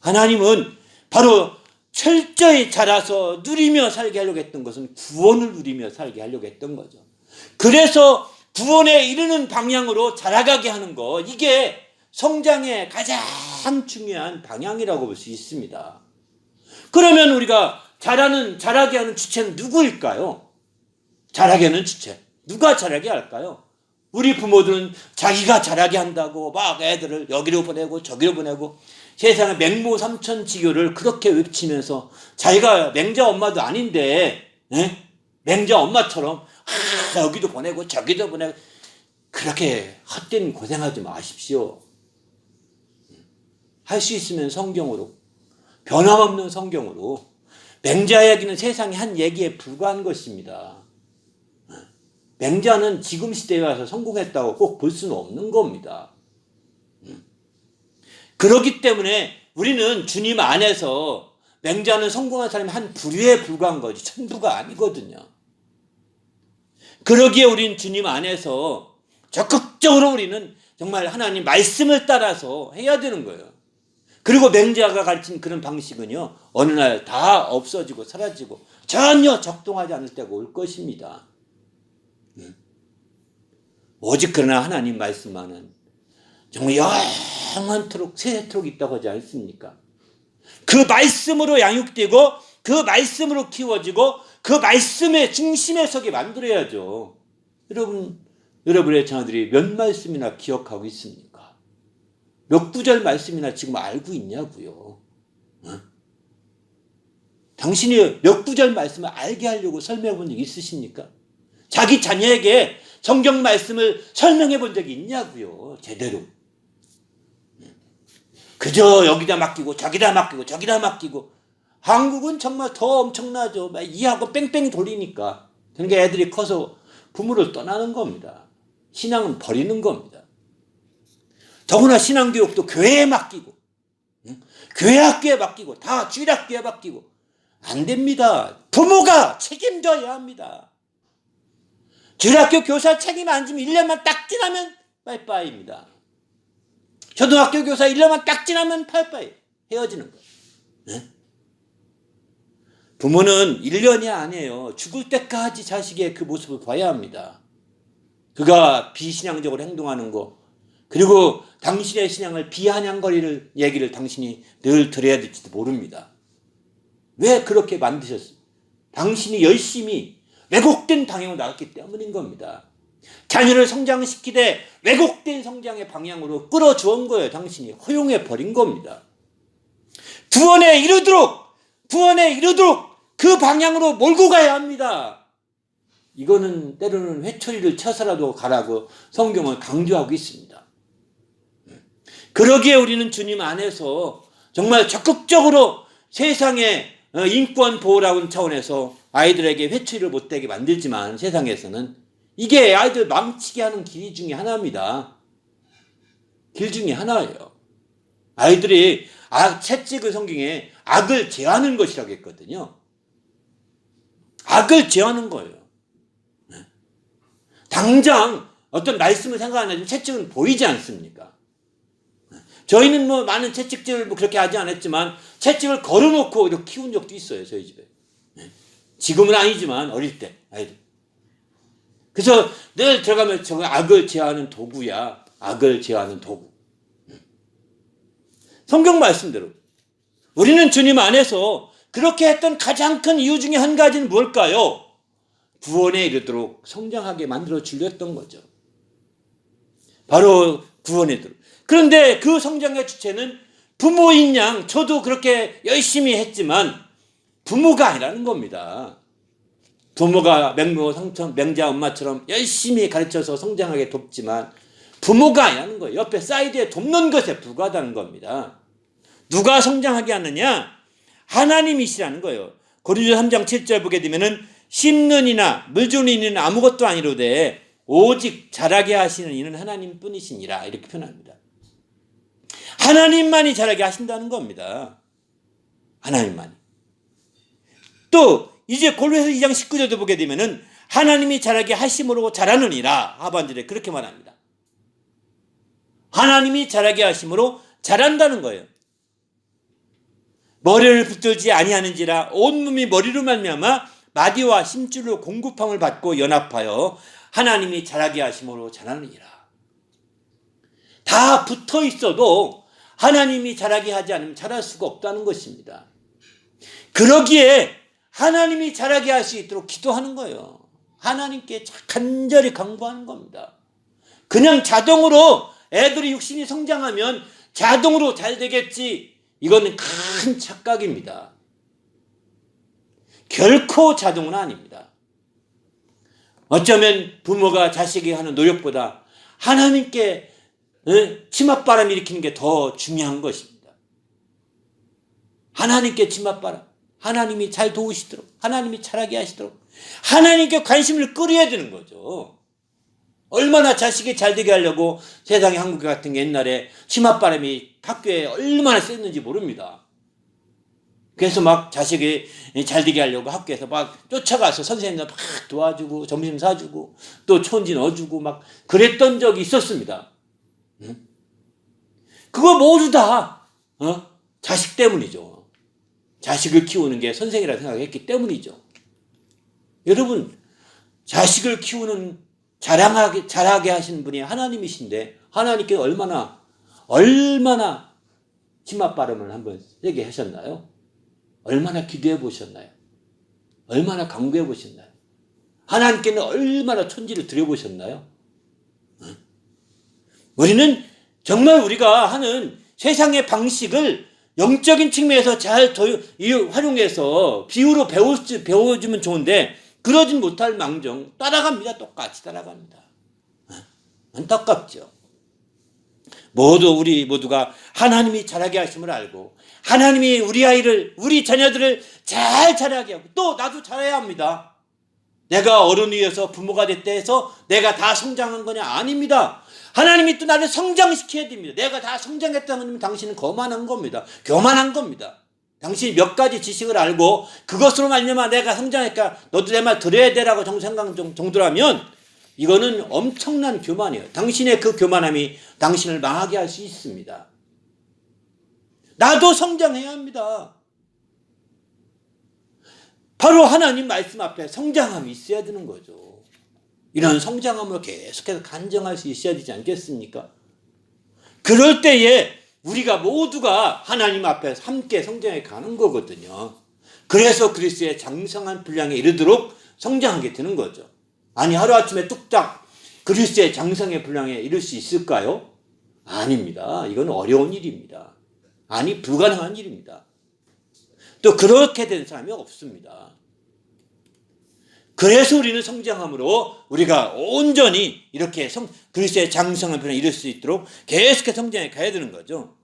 하나님은 바로 철저히 자라서 누리며 살게 하려고 했던 것은 구원을 누리며 살게 하려고 했던 거죠. 그래서 구원에 이르는 방향으로 자라가게 하는 거, 이게 성장의 가장 중요한 방향이라고 볼 수 있습니다. 그러면 우리가 자라게 하는 주체는 누구일까요? 자라게 하는 주체. 누가 자라게 할까요? 우리 부모들은 자기가 자라게 한다고 막 애들을 여기로 보내고 저기로 보내고 세상의 맹모 삼천지교를 그렇게 외치면서 자기가 맹자 엄마도 아닌데 맹자 엄마처럼 여기도 보내고 저기도 보내고 그렇게 헛된 고생하지 마십시오. 할 수 있으면 성경으로, 변함없는 성경으로. 맹자 얘기는 세상의 한 얘기에 불과한 것입니다. 맹자는 지금 시대에 와서 성공했다고 꼭 볼 수는 없는 겁니다. 그렇기 때문에 우리는 주님 안에서 맹자는 성공한 사람이 한 부류에 불과한 거지 전부가 아니거든요. 그러기에 우리는 주님 안에서 적극적으로 우리는 정말 하나님 말씀을 따라서 해야 되는 거예요. 그리고 맹자가 가르친 그런 방식은요, 어느 날 다 없어지고 사라지고 전혀 적동하지 않을 때가 올 것입니다. 오직 그러나 하나님 말씀만은 정말 영원토록 세세토록 있다고 하지 않습니까? 그 말씀으로 양육되고 그 말씀으로 키워지고 그 말씀의 중심에 서게 만들어야죠. 여러분의 자녀들이 몇 말씀이나 기억하고 있습니까? 몇 구절 말씀이나 지금 알고 있냐고요. 당신이 몇 구절 말씀을 알게 하려고 설명해 본 적 있으십니까? 자기 자녀에게 성경 말씀을 설명해 본 적이 있냐고요. 제대로. 그저 여기다 맡기고 저기다 맡기고 저기다 맡기고. 한국은 정말 더 엄청나죠. 이하고 뺑뺑이 돌리니까. 그러니까 애들이 커서 부모를 떠나는 겁니다. 신앙은 버리는 겁니다. 더구나 신앙교육도 교회에 맡기고, 교회 학교에 맡기고, 다 주일학교에 맡기고. 안 됩니다. 부모가 책임져야 합니다. 주일학교 교사 책임 안 지면 1년만 딱 지나면 빠이빠이입니다. 초등학교 교사 1년만 딱 지나면 빠이빠이. 헤어지는 거예요. 네? 부모는 1년이 아니에요. 죽을 때까지 자식의 그 모습을 봐야 합니다. 그가 비신앙적으로 행동하는 거, 그리고 당신의 신앙을 비아냥거리는 얘기를 당신이 늘 들어야 될지도 모릅니다. 왜 그렇게 만드셨어요? 당신이 열심히 왜곡된 방향으로 나갔기 때문인 겁니다. 자녀를 성장시키되 왜곡된 성장의 방향으로 끌어주은 거예요. 당신이 허용해 버린 겁니다. 구원에 이르도록 그 방향으로 몰고 가야 합니다. 이거는 때로는 회초리를 쳐서라도 가라고 성경은 강조하고 있습니다. 그러기에 우리는 주님 안에서 정말 적극적으로 세상의 인권 보호라는 차원에서 아이들에게 회초리를 못되게 만들지만 세상에서는 이게 아이들 망치게 하는 길 중에 하나입니다. 길 중에 하나예요. 아이들이 채찍을 성경에 악을 제하는 것이라고 했거든요. 악을 제하는 거예요. 당장 어떤 말씀을 생각 안 해도 채찍은 보이지 않습니까? 저희는 많은 채찍질을 그렇게 하지 않았지만 채찍을 걸어놓고 이렇게 키운 적도 있어요. 저희 집에. 지금은 아니지만 어릴 때 아이들. 그래서 늘 들어가면 저거 악을 제하는 도구야. 악을 제하는 도구. 성경 말씀대로 우리는 주님 안에서 그렇게 했던 가장 큰 이유 중에 한 가지는 뭘까요? 구원에 이르도록 성장하게 만들어 주렸던 거죠. 바로 구원에 이르도록. 그런데 그 성장의 주체는 부모인 양 저도 그렇게 열심히 했지만 부모가 아니라는 겁니다. 부모가 맹자 엄마처럼 열심히 가르쳐서 성장하게 돕지만 부모가 아니라는 거예요. 옆에 사이드에 돕는 것에 불과하다는 겁니다. 누가 성장하게 하느냐? 하나님이시라는 거예요. 고린도서 3장 7절 보게 되면은 심는 이나 물 주는 이는 아무것도 아니로되 오직 자라게 하시는 이는 하나님 뿐이시니라 이렇게 표현합니다. 하나님만이 자라게 하신다는 겁니다. 하나님만이. 또 이제 골로새서 2장 19절도 보게 되면은 하나님이 자라게 하심으로 자라느니라 하반절에 그렇게 말합니다. 하나님이 자라게 하심으로 자란다는 거예요. 머리를 붙들지 아니하는지라 온몸이 머리로 말미암아 마디와 심줄로 공급함을 받고 연합하여 하나님이 자라게 하심으로 자라느니라. 다 붙어 있어도 하나님이 자라게 하지 않으면 자랄 수가 없다는 것입니다. 그러기에 하나님이 자라게 할 수 있도록 기도하는 거예요. 하나님께 간절히 간구하는 겁니다. 그냥 자동으로 애들이 육신이 성장하면 자동으로 잘 되겠지. 이거는 큰 착각입니다. 결코 자동은 아닙니다. 어쩌면 부모가 자식이 하는 노력보다 하나님께 치맛바람 일으키는 게 더 중요한 것입니다. 하나님께 치맛바람, 하나님이 잘 도우시도록, 하나님이 잘하게 하시도록 하나님께 관심을 끌어야 되는 거죠. 얼마나 자식이 잘 되게 하려고 세상에 한국 같은 게 옛날에 치맛바람이 학교에 얼마나 셌는지 모릅니다. 그래서 막 자식이 잘 되게 하려고 학교에서 막 쫓아가서 선생님들 막 도와주고 점심 사주고 또 촌지 넣어주고 막 그랬던 적이 있었습니다. 그거 모두 다 자식 때문이죠. 자식을 키우는 게 선생이라 생각했기 때문이죠. 여러분, 자식을 키우는 자라게 하시는 분이 하나님이신데 하나님께 얼마나 치맛바람을 한번 세게 하셨나요? 얼마나 기도해 보셨나요? 얼마나 강구해 보셨나요? 하나님께는 얼마나 촌지를 드려보셨나요? 우리는 정말 우리가 하는 세상의 방식을 영적인 측면에서 잘 활용해서 비유로 배워주면 좋은데 그러진 못할 망정 따라갑니다. 똑같이 따라갑니다. 안타깝죠. 우리 모두가 하나님이 자라게 하심을 알고 하나님이 우리 자녀들을 잘 자라게 하고 또 나도 자라야 합니다. 내가 어른이 되어서 부모가 됐다 해서 내가 다 성장한 거냐? 아닙니다. 하나님이 또 나를 성장시켜야 됩니다. 내가 다 성장했다면 당신은 거만한 겁니다. 교만한 겁니다. 당신이 몇 가지 지식을 알고 그것으로 말미암아 내가 성장했까 너도 내 말 들어야 되라고 생각하는 정도라면 이거는 엄청난 교만이에요. 당신의 그 교만함이 당신을 망하게 할 수 있습니다. 나도 성장해야 합니다. 바로 하나님 말씀 앞에 성장함이 있어야 되는 거죠. 이런 성장함을 계속해서 간증할 수 있어야 되지 않겠습니까? 그럴 때에 우리가 모두가 하나님 앞에서 함께 성장해 가는 거거든요. 그래서 그리스도의 장성한 분량에 이르도록 성장하게 되는 거죠. 아니 하루아침에 뚝딱 그리스도의 장성의 분량에 이를 수 있을까요? 아닙니다. 이건 어려운 일입니다. 아니 불가능한 일입니다. 또 그렇게 된 사람이 없습니다. 그래서 우리는 성장함으로 우리가 온전히 이렇게 그리스도의 장성한 분량에 이를 수 있도록 계속해서 성장해 가야 되는 거죠.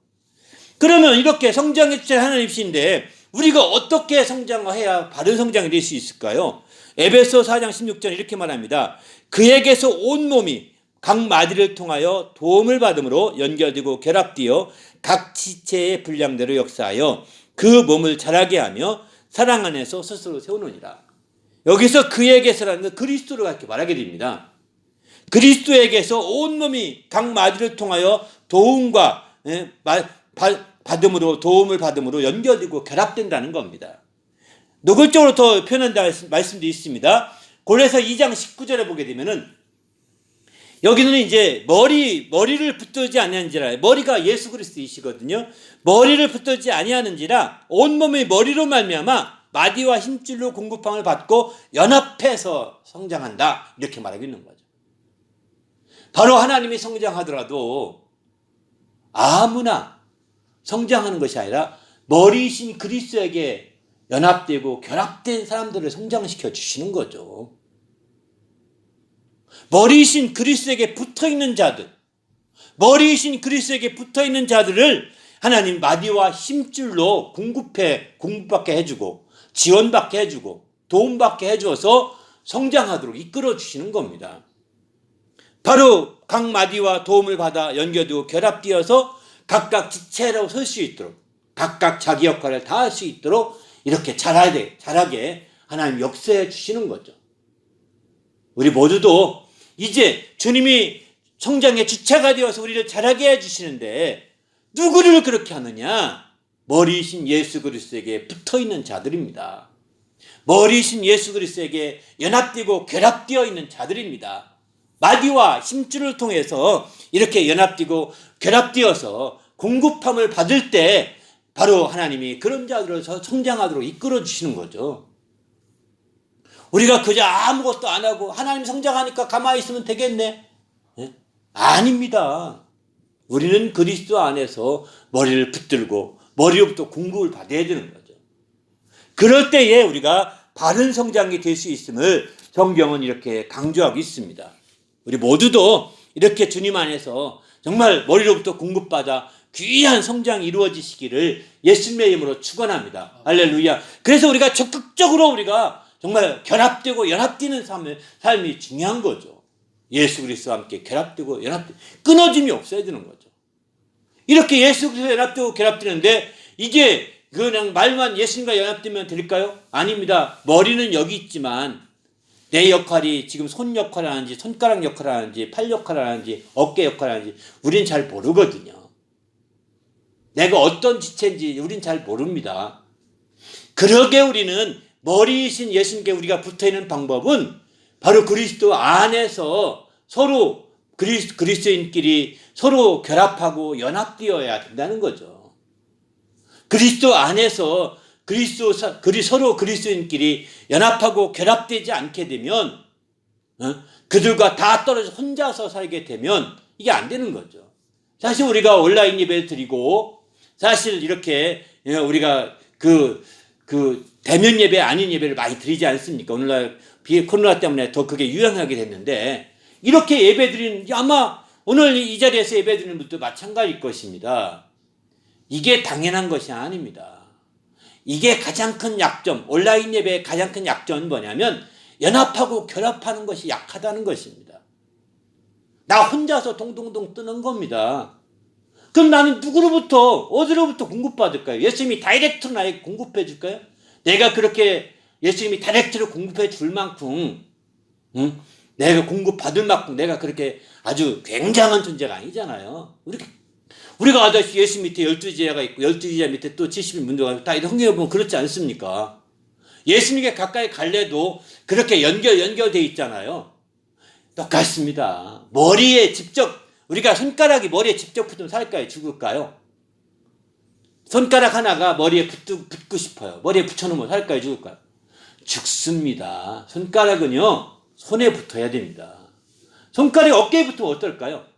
그러면 이렇게 성장해 주신 하나님이신데 우리가 어떻게 성장해야 바른 성장이 될 수 있을까요? 에베소 4장 16절 이렇게 말합니다. 그에게서 온몸이 각 마디를 통하여 도움을 받음으로 연결되고 결합되어 각 지체의 분량대로 역사하여 그 몸을 자라게 하며 사랑 안에서 스스로 세우느니라. 여기서 그에게서라는 건 그리스도로 이렇게 말하게 됩니다. 그리스도에게서 온몸이 각 마디를 통하여 도움과 도움을 받음으로 연결되고 결합된다는 겁니다. 노골적으로 더 표현한다는 말씀도 있습니다. 골로새 2장 19절에 보게 되면은 여기는 이제 머리를 붙들지 아니하는지라, 머리가 예수 그리스도이시거든요. 머리를 붙들지 아니하는지라 온몸의 머리로 말미암아 마디와 힘줄로 공급함을 받고 연합해서 성장한다, 이렇게 말하고 있는 거죠. 바로 하나님이 성장하더라도 아무나 성장하는 것이 아니라 머리이신 그리스도에게 연합되고 결합된 사람들을 성장시켜 주시는 거죠. 머리이신 그리스도에게 붙어있는 자들, 머리이신 그리스도에게 붙어있는 자들을 하나님 마디와 힘줄로 공급받게 해주고 지원받게 해주고 도움받게 해주어서 성장하도록 이끌어 주시는 겁니다. 바로 각 마디와 도움을 받아 연결되고 결합되어서 각각 지체로 설 수 있도록 각각 자기 역할을 다 할 수 있도록 이렇게 잘하게 하나님 역사해 주시는 거죠. 우리 모두도 이제 주님이 성장의 주체가 되어서 우리를 자라게 해주시는데 누구를 그렇게 하느냐? 머리이신 예수 그리스도에게 붙어있는 자들입니다. 머리이신 예수 그리스도에게 연합되고 결합되어 있는 자들입니다. 마디와 힘줄을 통해서 이렇게 연합되고 결합되어서 공급함을 받을 때 바로 하나님이 그런 자들을 성장하도록 이끌어 주시는 거죠. 우리가 그저 아무것도 안 하고 하나님 성장하니까 가만히 있으면 되겠네? 네? 아닙니다. 우리는 그리스도 안에서 머리를 붙들고 머리로부터 공급을 받아야 되는 거죠. 그럴 때에 우리가 바른 성장이 될 수 있음을 성경은 이렇게 강조하고 있습니다. 우리 모두도 이렇게 주님 안에서 정말 머리로부터 공급받아 귀한 성장이 이루어지시기를 예수님의 이름으로 축원합니다. 할렐루야. 그래서 우리가 적극적으로 우리가 정말 결합되고 연합되는 삶이 중요한 거죠. 예수 그리스도와 함께 결합되고 끊어짐이 없어야 되는 거죠. 이렇게 예수 그리스도와 연합되고 결합되는데 이게 그냥 말만 예수님과 연합되면 될까요? 아닙니다. 머리는 여기 있지만 내 역할이 지금 손 역할을 하는지 손가락 역할을 하는지 팔 역할을 하는지 어깨 역할을 하는지 우린 잘 모르거든요. 내가 어떤 지체인지 우린 잘 모릅니다. 그러게 우리는 머리이신 예수님께 우리가 붙어있는 방법은 바로 그리스도 안에서 서로 그리스도인끼리 서로 결합하고 연합되어야 된다는 거죠. 그리스도 안에서 서로 그리스도인끼리 연합하고 결합되지 않게 되면 그들과 다 떨어져 혼자서 살게 되면 이게 안 되는 거죠. 사실 우리가 온라인 예배를 드리고 사실 이렇게 우리가 그 대면 예배 아닌 예배를 많이 드리지 않습니까? 오늘날 코로나 때문에 더 그게 유행하게 됐는데 이렇게 예배 드리는 아마 오늘 이 자리에서 예배 드리는 분도 마찬가지일 것입니다. 이게 당연한 것이 아닙니다. 이게 가장 큰 약점, 온라인 예배의 가장 큰 약점은 뭐냐면 연합하고 결합하는 것이 약하다는 것입니다. 나 혼자서 동동동 뜨는 겁니다. 그럼 나는 누구로부터 어디로부터 공급받을까요? 예수님이 다이렉트로 나에게 공급해 줄까요? 내가 그렇게 예수님이 다이렉트로 공급해 줄 만큼 내가 공급받을 만큼 내가 그렇게 아주 굉장한 존재가 아니잖아요. 우리가 아저씨 예수 밑에 12제자가 있고 12제자 밑에 또 70인 문도가 있고 다 성경에 보면 그렇지 않습니까? 예수님께 가까이 갈래도 그렇게 연결되어 있잖아요. 똑같습니다. 머리에 직접 우리가 손가락이 머리에 직접 붙으면 살까요? 죽을까요? 손가락 하나가 머리에 붙고 싶어요. 머리에 붙여놓으면 살까요? 죽을까요? 죽습니다. 손가락은요 손에 붙어야 됩니다. 손가락이 어깨에 붙으면 어떨까요?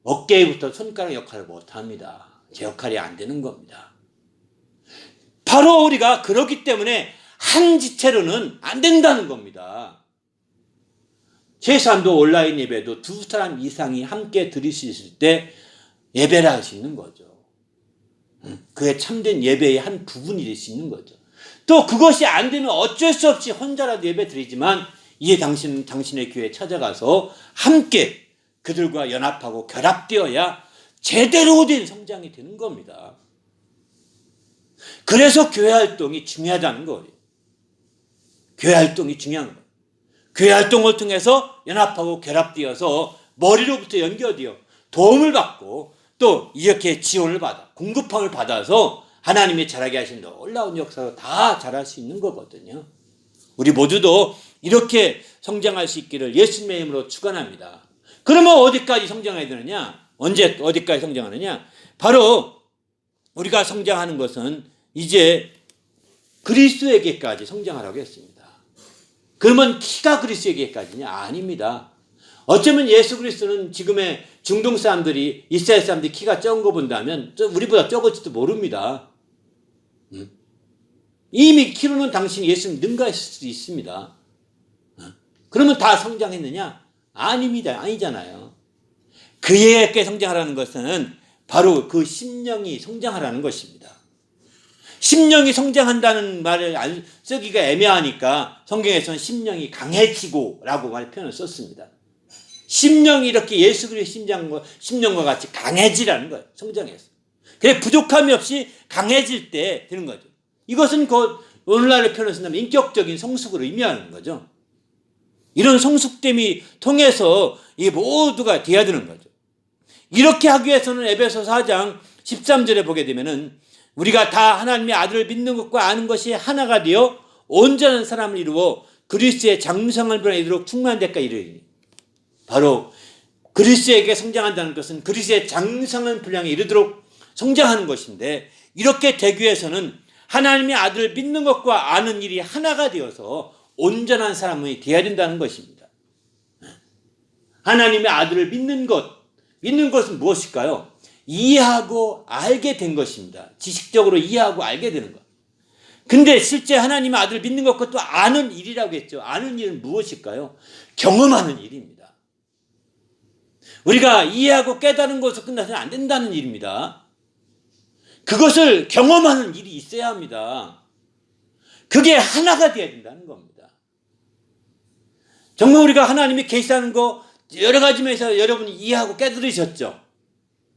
어깨에 붙어 손가락 역할을 못합니다. 제 역할이 안 되는 겁니다. 바로 우리가 그렇기 때문에 한 지체로는 안 된다는 겁니다. 최소한도 온라인 예배도 두 사람 이상이 함께 드릴 수 있을 때 예배를 할 수 있는 거죠. 그게 참된 예배의 한 부분이 될 수 있는 거죠. 또 그것이 안 되면 어쩔 수 없이 혼자라도 예배 드리지만 이에 당신은 당신의 교회에 찾아가서 함께 그들과 연합하고 결합되어야 제대로 된 성장이 되는 겁니다. 그래서 교회 활동이 중요하다는 거예요. 교회 활동이 중요한 거예요. 교회 활동을 통해서 연합하고 결합되어서 머리로부터 연결되어 도움을 받고 또 이렇게 지원을 받아 공급함을 받아서 하나님이 잘하게 하신 놀라운 역사로 다 잘할 수 있는 거거든요. 우리 모두도 이렇게 성장할 수 있기를 예수님의 이름으로 축원합니다. 그러면 어디까지 성장해야 되느냐? 어디까지 성장하느냐? 바로 우리가 성장하는 것은 이제 그리스도에게까지 성장하라고 했습니다. 그러면 키가 그리스도에게까지냐? 아닙니다. 어쩌면 예수 그리스도는 지금의 중동 사람들이 이스라엘 사람들이 키가 적은 거 본다면 우리보다 적을지도 모릅니다. 이미 키로는 당신이 예수님 능가했을 수도 있습니다. 그러면 다 성장했느냐? 아닙니다. 아니잖아요. 그에게 성장하라는 것은 바로 그 심령이 성장하라는 것입니다. 심령이 성장한다는 말을 쓰기가 애매하니까 성경에서는 심령이 강해지고 라고 말 표현을 썼습니다. 심령이 이렇게 예수 그리스도의 심령과 같이 강해지라는 거예요. 성장해서. 그래 부족함이 없이 강해질 때 되는 거죠. 이것은 오늘날의 표현을 쓴다면 인격적인 성숙을 의미하는 거죠. 이런 성숙됨이 통해서 이 모두가 돼야 되는 거죠. 이렇게 하기 위해서는 에베소서 4장 13절에 보게 되면은 우리가 다 하나님의 아들을 믿는 것과 아는 것이 하나가 되어 온전한 사람을 이루어 그리스도의 장성한 분에 이르도록 충만한 데까지 이르리니 바로 그리스도에게 성장한다는 것은 그리스도의 장성한 분량에 이르도록 성장하는 것인데 이렇게 되기 위해서는 하나님의 아들을 믿는 것과 아는 일이 하나가 되어서 온전한 사람이 되어야 된다는 것입니다. 하나님의 아들을 믿는 것은 무엇일까요? 이해하고 알게 된 것입니다. 지식적으로 이해하고 알게 되는 것. 근데 실제 하나님의 아들을 믿는 것과 또 아는 일이라고 했죠. 아는 일은 무엇일까요? 경험하는 일입니다. 우리가 이해하고 깨달은 것으로 끝나서는 안 된다는 일입니다. 그것을 경험하는 일이 있어야 합니다. 그게 하나가 되어야 된다는 겁니다. 정말 우리가 하나님이 계시다는 거 여러 가지 면에서 여러분이 이해하고 깨달으셨죠?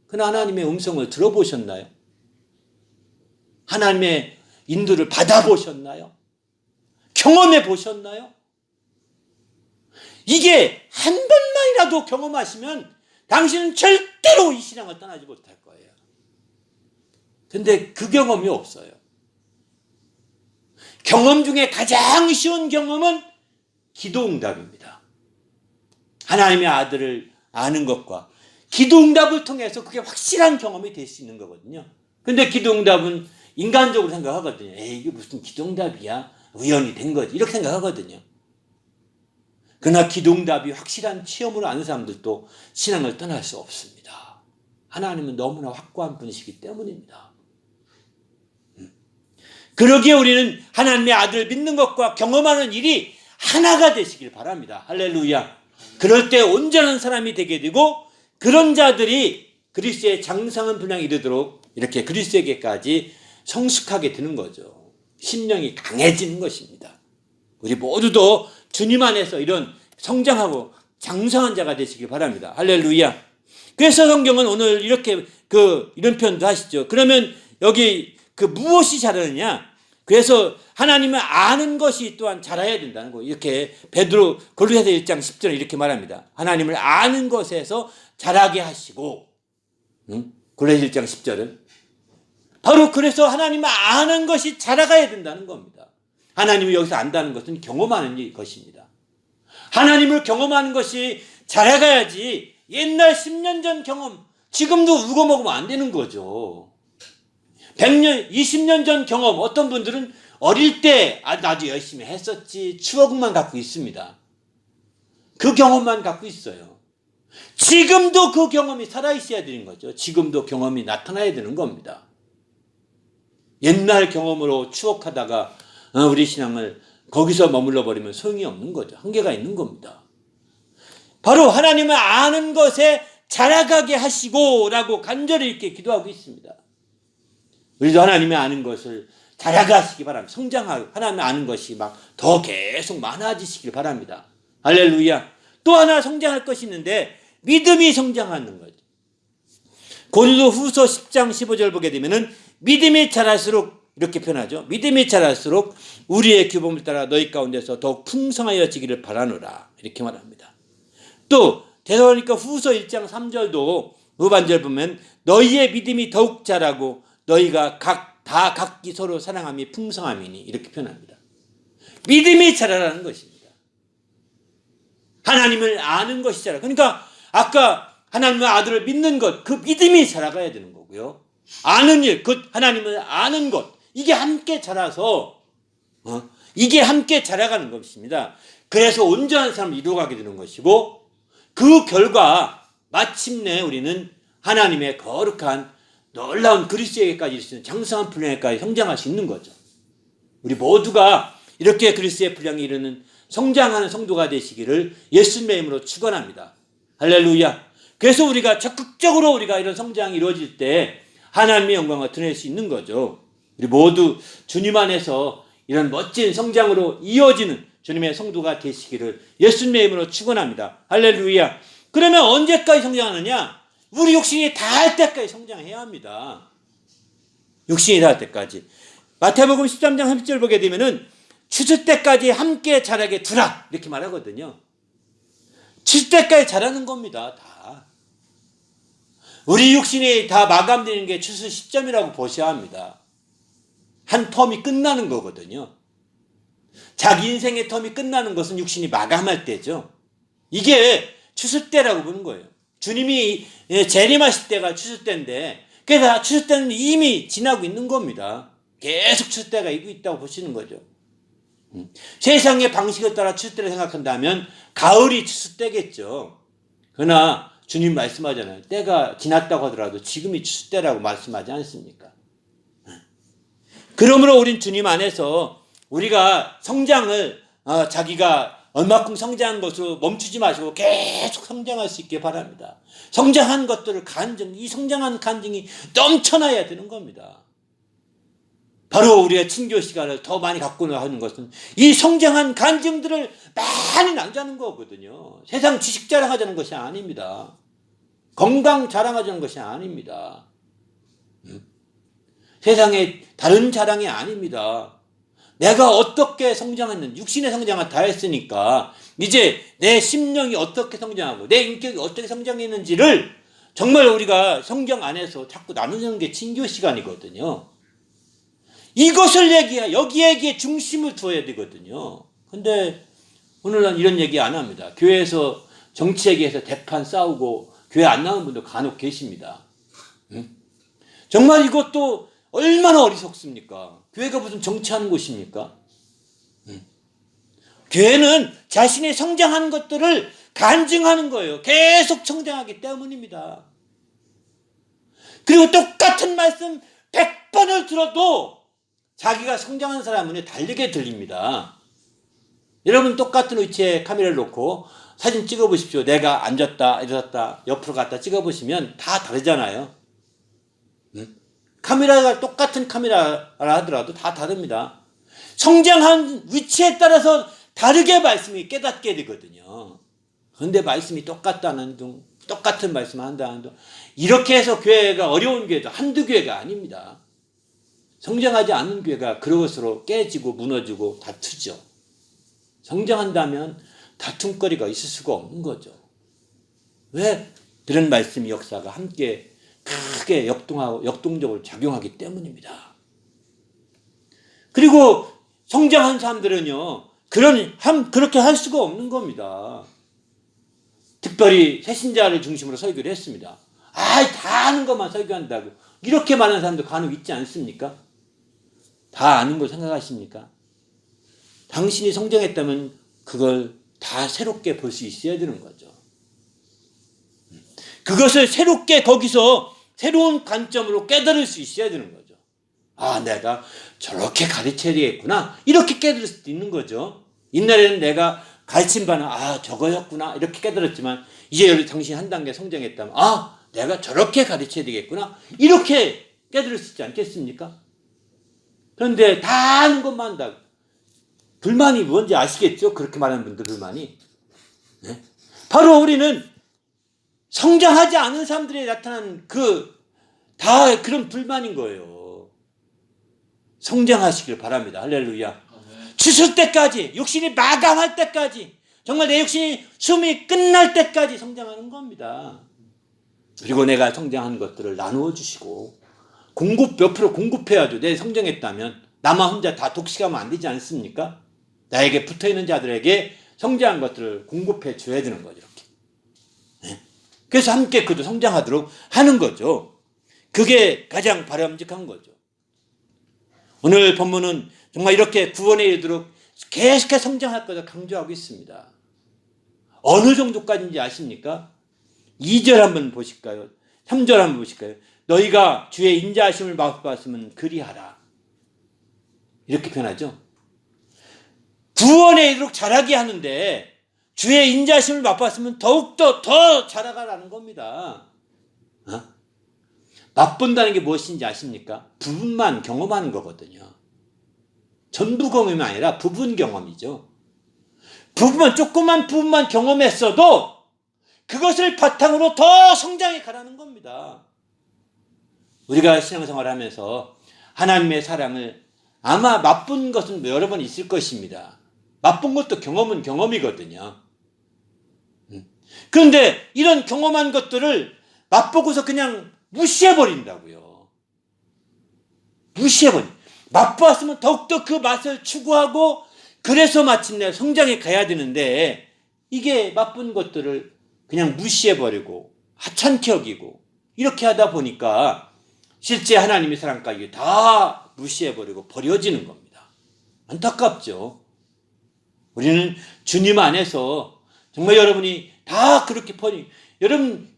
그러나 하나님의 음성을 들어보셨나요? 하나님의 인도를 받아보셨나요? 경험해 보셨나요? 이게 한 번만이라도 경험하시면 당신은 절대로 이 신앙을 떠나지 못할 거예요. 근데 그 경험이 없어요. 경험 중에 가장 쉬운 경험은 기도응답입니다. 하나님의 아들을 아는 것과 기도응답을 통해서 그게 확실한 경험이 될 수 있는 거거든요. 근데 기도응답은 인간적으로 생각하거든요. 에이, 이게 무슨 기도응답이야? 우연히 된 거지. 이렇게 생각하거든요. 그러나 기도응답이 확실한 체험으로 아는 사람들도 신앙을 떠날 수 없습니다. 하나님은 너무나 확고한 분이시기 때문입니다. 그러기에 우리는 하나님의 아들을 믿는 것과 경험하는 일이 하나가 되시길 바랍니다. 할렐루야. 그럴 때 온전한 사람이 되게 되고 그런 자들이 그리스도의 장성한 분량에 이르도록 이렇게 그리스도에게까지 성숙하게 되는 거죠. 심령이 강해지는 것입니다. 우리 모두도 주님 안에서 이런 성장하고 장성한 자가 되시길 바랍니다. 할렐루야. 그래서 성경은 오늘 이렇게 이런 표현도 하시죠. 그러면 여기 무엇이 자라느냐? 그래서 하나님을 아는 것이 또한 자라야 된다는 거. 이렇게 베드로 고린도서 1장 10절에 이렇게 말합니다. 하나님을 아는 것에서 자라게 하시고, 고린도서 1장 10절은 바로 그래서 하나님을 아는 것이 자라가야 된다는 겁니다. 하나님을 여기서 안다는 것은 경험하는 것입니다. 하나님을 경험하는 것이 자라가야지 옛날 10년 전 경험 지금도 우거 먹으면 안 되는 거죠. 100년, 20년 전 경험 어떤 분들은 어릴 때 나도 열심히 했었지 추억만 갖고 있습니다. 그 경험만 갖고 있어요. 지금도 그 경험이 살아있어야 되는 거죠. 지금도 경험이 나타나야 되는 겁니다. 옛날 경험으로 추억하다가 우리 신앙을 거기서 머물러 버리면 소용이 없는 거죠. 한계가 있는 겁니다. 바로 하나님을 아는 것에 자라가게 하시고 라고 간절히 이렇게 기도하고 있습니다. 우리도 하나님의 아는 것을 자라가시기 바랍니다. 성장하고 하나님의 아는 것이 막 더 계속 많아지시길 바랍니다. 할렐루야. 또 하나 성장할 것이 있는데 믿음이 성장하는 거죠. 고린도후서 10장 15절 보게 되면은 믿음이 자랄수록 이렇게 표현하죠. 믿음이 자랄수록 우리의 규범을 따라 너희 가운데서 더욱 풍성하여지기를 바라노라. 이렇게 말합니다. 또 데살로니가 후서 1장 3절도 후반절 보면 너희의 믿음이 더욱 자라고 너희가 각기 서로 사랑함이 풍성함이니 이렇게 표현합니다. 믿음이 자라라는 것입니다. 하나님을 아는 것이 자라. 그러니까 아까 하나님의 아들을 믿는 것, 그 믿음이 자라가야 되는 거고요. 아는 일, 하나님을 아는 것, 이게 함께 자라서 이게 함께 자라가는 것입니다. 그래서 온전한 사람을 이루어가게 되는 것이고 그 결과 마침내 우리는 하나님의 거룩한 놀라운 그리스도에게까지 이르시는 장성한 분량에까지 성장할 수 있는 거죠. 우리 모두가 이렇게 그리스도의 분량에 이르는 성장하는 성도가 되시기를 예수님의 이름으로 축원합니다. 할렐루야. 그래서 우리가 적극적으로 우리가 이런 성장이 이루어질 때 하나님의 영광을 드러낼 수 있는 거죠. 우리 모두 주님 안에서 이런 멋진 성장으로 이어지는 주님의 성도가 되시기를 예수님의 이름으로 축원합니다. 할렐루야. 그러면 언제까지 성장하느냐? 우리 욕심이 다할 때까지 성장해야 합니다. 욕심이 다할 때까지. 마태복음 13장 30절 보게 되면은 추수 때까지 함께 자라게 두라 이렇게 말하거든요. 추수 때까지 자라는 겁니다. 다. 우리 육신이 다 마감되는 게 추수 시점이라고 보셔야 합니다. 한 텀이 끝나는 거거든요. 자기 인생의 텀이 끝나는 것은 육신이 마감할 때죠. 이게 추수 때라고 보는 거예요. 주님이 재림하실 때가 추수 때인데 그래서 추수 때는 이미 지나고 있는 겁니다. 계속 추수 때가 있다고 보시는 거죠. 세상의 방식에 따라 추수 때를 생각한다면 가을이 추수 때겠죠. 그러나 주님 말씀하잖아요. 때가 지났다고 하더라도 지금이 추수 때라고 말씀하지 않습니까? 그러므로 우린 주님 안에서 우리가 성장을 자기가 얼마큼 성장한 것으로 멈추지 마시고 계속 성장할 수 있게 바랍니다. 성장한 것들을 이 성장한 간증이 넘쳐나야 되는 겁니다. 바로 우리가 친교 시간을 더 많이 갖고 하는 것은 이 성장한 간증들을 많이 나누자는 거거든요. 세상 지식 자랑하자는 것이 아닙니다. 건강 자랑하자는 것이 아닙니다. 세상의 다른 자랑이 아닙니다. 내가 어떻게 성장했는지, 육신의 성장을 다 했으니까 이제 내 심령이 어떻게 성장하고 내 인격이 어떻게 성장했는지를 정말 우리가 성경 안에서 자꾸 나누는 게 친교 시간이거든요. 이것을 여기에 중심을 두어야 되거든요. 근데 오늘은 이런 얘기 안 합니다. 교회에서 정치 얘기해서 대판 싸우고 교회 안 나오는 분도 간혹 계십니다. 정말 이것도 얼마나 어리석습니까? 교회가 무슨 정치하는 곳입니까? 교회는 자신의 성장하는 것들을 간증하는 거예요. 계속 성장하기 때문입니다. 그리고 똑같은 말씀 100번을 들어도 자기가 성장한 사람은 다르게 들립니다. 여러분 똑같은 위치에 카메라를 놓고 사진 찍어보십시오. 내가 앉았다, 일어섰다, 옆으로 갔다 찍어보시면 다 다르잖아요. 카메라가 똑같은 카메라라 하더라도 다 다릅니다. 성장한 위치에 따라서 다르게 말씀이 깨닫게 되거든요. 그런데 말씀이 똑같다는 둥, 똑같은 말씀을 한다는 둥, 이렇게 해서 교회가 어려운 교회도 한두 교회가 아닙니다. 성장하지 않는 교회가 그것으로 깨지고 무너지고 다투죠. 성장한다면 다툼거리가 있을 수가 없는 거죠. 왜? 그런 말씀의 역사가 함께 크게 역동적으로 작용하기 때문입니다. 그리고 성장한 사람들은요, 그렇게 할 수가 없는 겁니다. 특별히 새신자를 중심으로 설교를 했습니다. 다 아는 것만 설교한다고. 이렇게 말하는 사람도 간혹 있지 않습니까? 다 아는 걸 생각하십니까? 당신이 성장했다면 그걸 다 새롭게 볼 수 있어야 되는 거죠. 그것을 새롭게 거기서 새로운 관점으로 깨달을 수 있어야 되는 거죠. 내가 저렇게 가르쳐야 되겠구나. 이렇게 깨달을 수도 있는 거죠. 옛날에는 내가 가르친 바는 저거였구나. 이렇게 깨달았지만 이제 당신이 한 단계 성장했다면 내가 저렇게 가르쳐야 되겠구나. 이렇게 깨달을 수 있지 않겠습니까? 그런데 다 아는 것만 한다고. 불만이 뭔지 아시겠죠? 그렇게 말하는 분들 불만이. 네? 바로 우리는 성장하지 않은 사람들이 나타난 다 그런 불만인 거예요. 성장하시길 바랍니다. 할렐루야. 주술 때까지, 육신이 마감할 때까지, 정말 내 육신이 숨이 끝날 때까지 성장하는 겁니다. 그리고 내가 성장한 것들을 나누어 주시고 옆으로 공급해야죠. 내 성장했다면 나만 혼자 다 독식하면 안 되지 않습니까? 나에게 붙어있는 자들에게 성장한 것들을 공급해 줘야 되는 거죠. 이렇게. 네? 그래서 함께 그도 성장하도록 하는 거죠. 그게 가장 바람직한 거죠. 오늘 본문은 정말 이렇게 구원에 이르도록 계속해서 성장할 것을 강조하고 있습니다. 어느 정도까지인지 아십니까? 2절 한번 보실까요? 3절 한번 보실까요? 너희가 주의 인자하심을 맛보았으면 그리하라. 이렇게 표현하죠. 구원에 이르도록 자라게 하는데 주의 인자하심을 맛보았으면 더욱더 더 자라가라는 겁니다. 맛본다는 게 무엇인지 아십니까? 부분만 경험하는 거거든요. 전부 경험이 아니라 부분 경험이죠. 조그만 부분만 경험했어도 그것을 바탕으로 더 성장해 가라는 겁니다. 우리가 신앙생활을 하면서 하나님의 사랑을 아마 맛본 것은 여러 번 있을 것입니다. 맛본 것도 경험은 경험이거든요. 그런데 이런 경험한 것들을 맛보고서 그냥 무시해버린다고요. 맛보았으면 더욱더 그 맛을 추구하고 그래서 마침내 성장해 가야 되는데 이게 맛본 것들을 그냥 무시해버리고 하찮게 여기고 이렇게 하다 보니까 실제 하나님의 사랑까지 다 무시해버리고 버려지는 겁니다. 안타깝죠. 우리는 주님 안에서 정말 여러분이 다 그렇게 여러분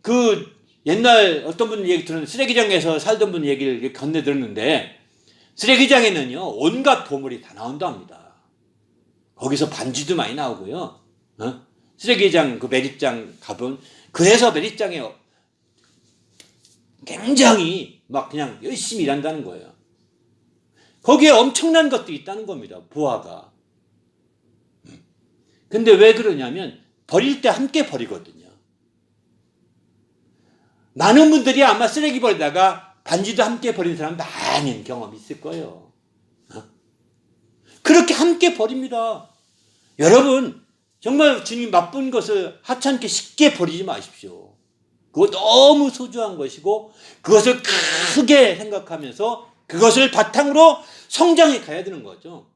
옛날 어떤 분 얘기 들었는데 쓰레기장에서 살던 분 얘기를 건네 들었는데 쓰레기장에는요 온갖 보물이 다 나온답니다. 거기서 반지도 많이 나오고요. 쓰레기장 그 매립장 가본 그래서 매립장에 굉장히 막 그냥 열심히 일한다는 거예요. 거기에 엄청난 것들이 있다는 겁니다. 보화가. 근데 왜 그러냐면 버릴 때 함께 버리거든요. 많은 분들이 아마 쓰레기 버리다가 반지도 함께 버린 사람 많은 경험이 있을 거예요. 그렇게 함께 버립니다. 여러분 정말 주님 맛본 것을 하찮게 쉽게 버리지 마십시오. 그거 너무 소중한 것이고 그것을 크게 생각하면서 그것을 바탕으로 성장해 가야 되는 거죠.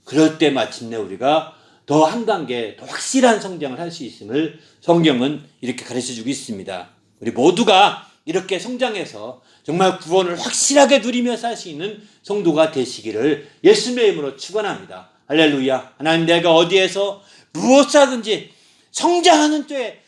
그럴 때 마침내 우리가 더 한 단계 더 확실한 성장을 할 수 있음을 성경은 이렇게 가르쳐주고 있습니다. 우리 모두가 이렇게 성장해서 정말 구원을 확실하게 누리며 살 수 있는 성도가 되시기를 예수님의 이름으로 축원합니다. 할렐루야. 하나님 내가 어디에서 무엇하든지 성장하는 때에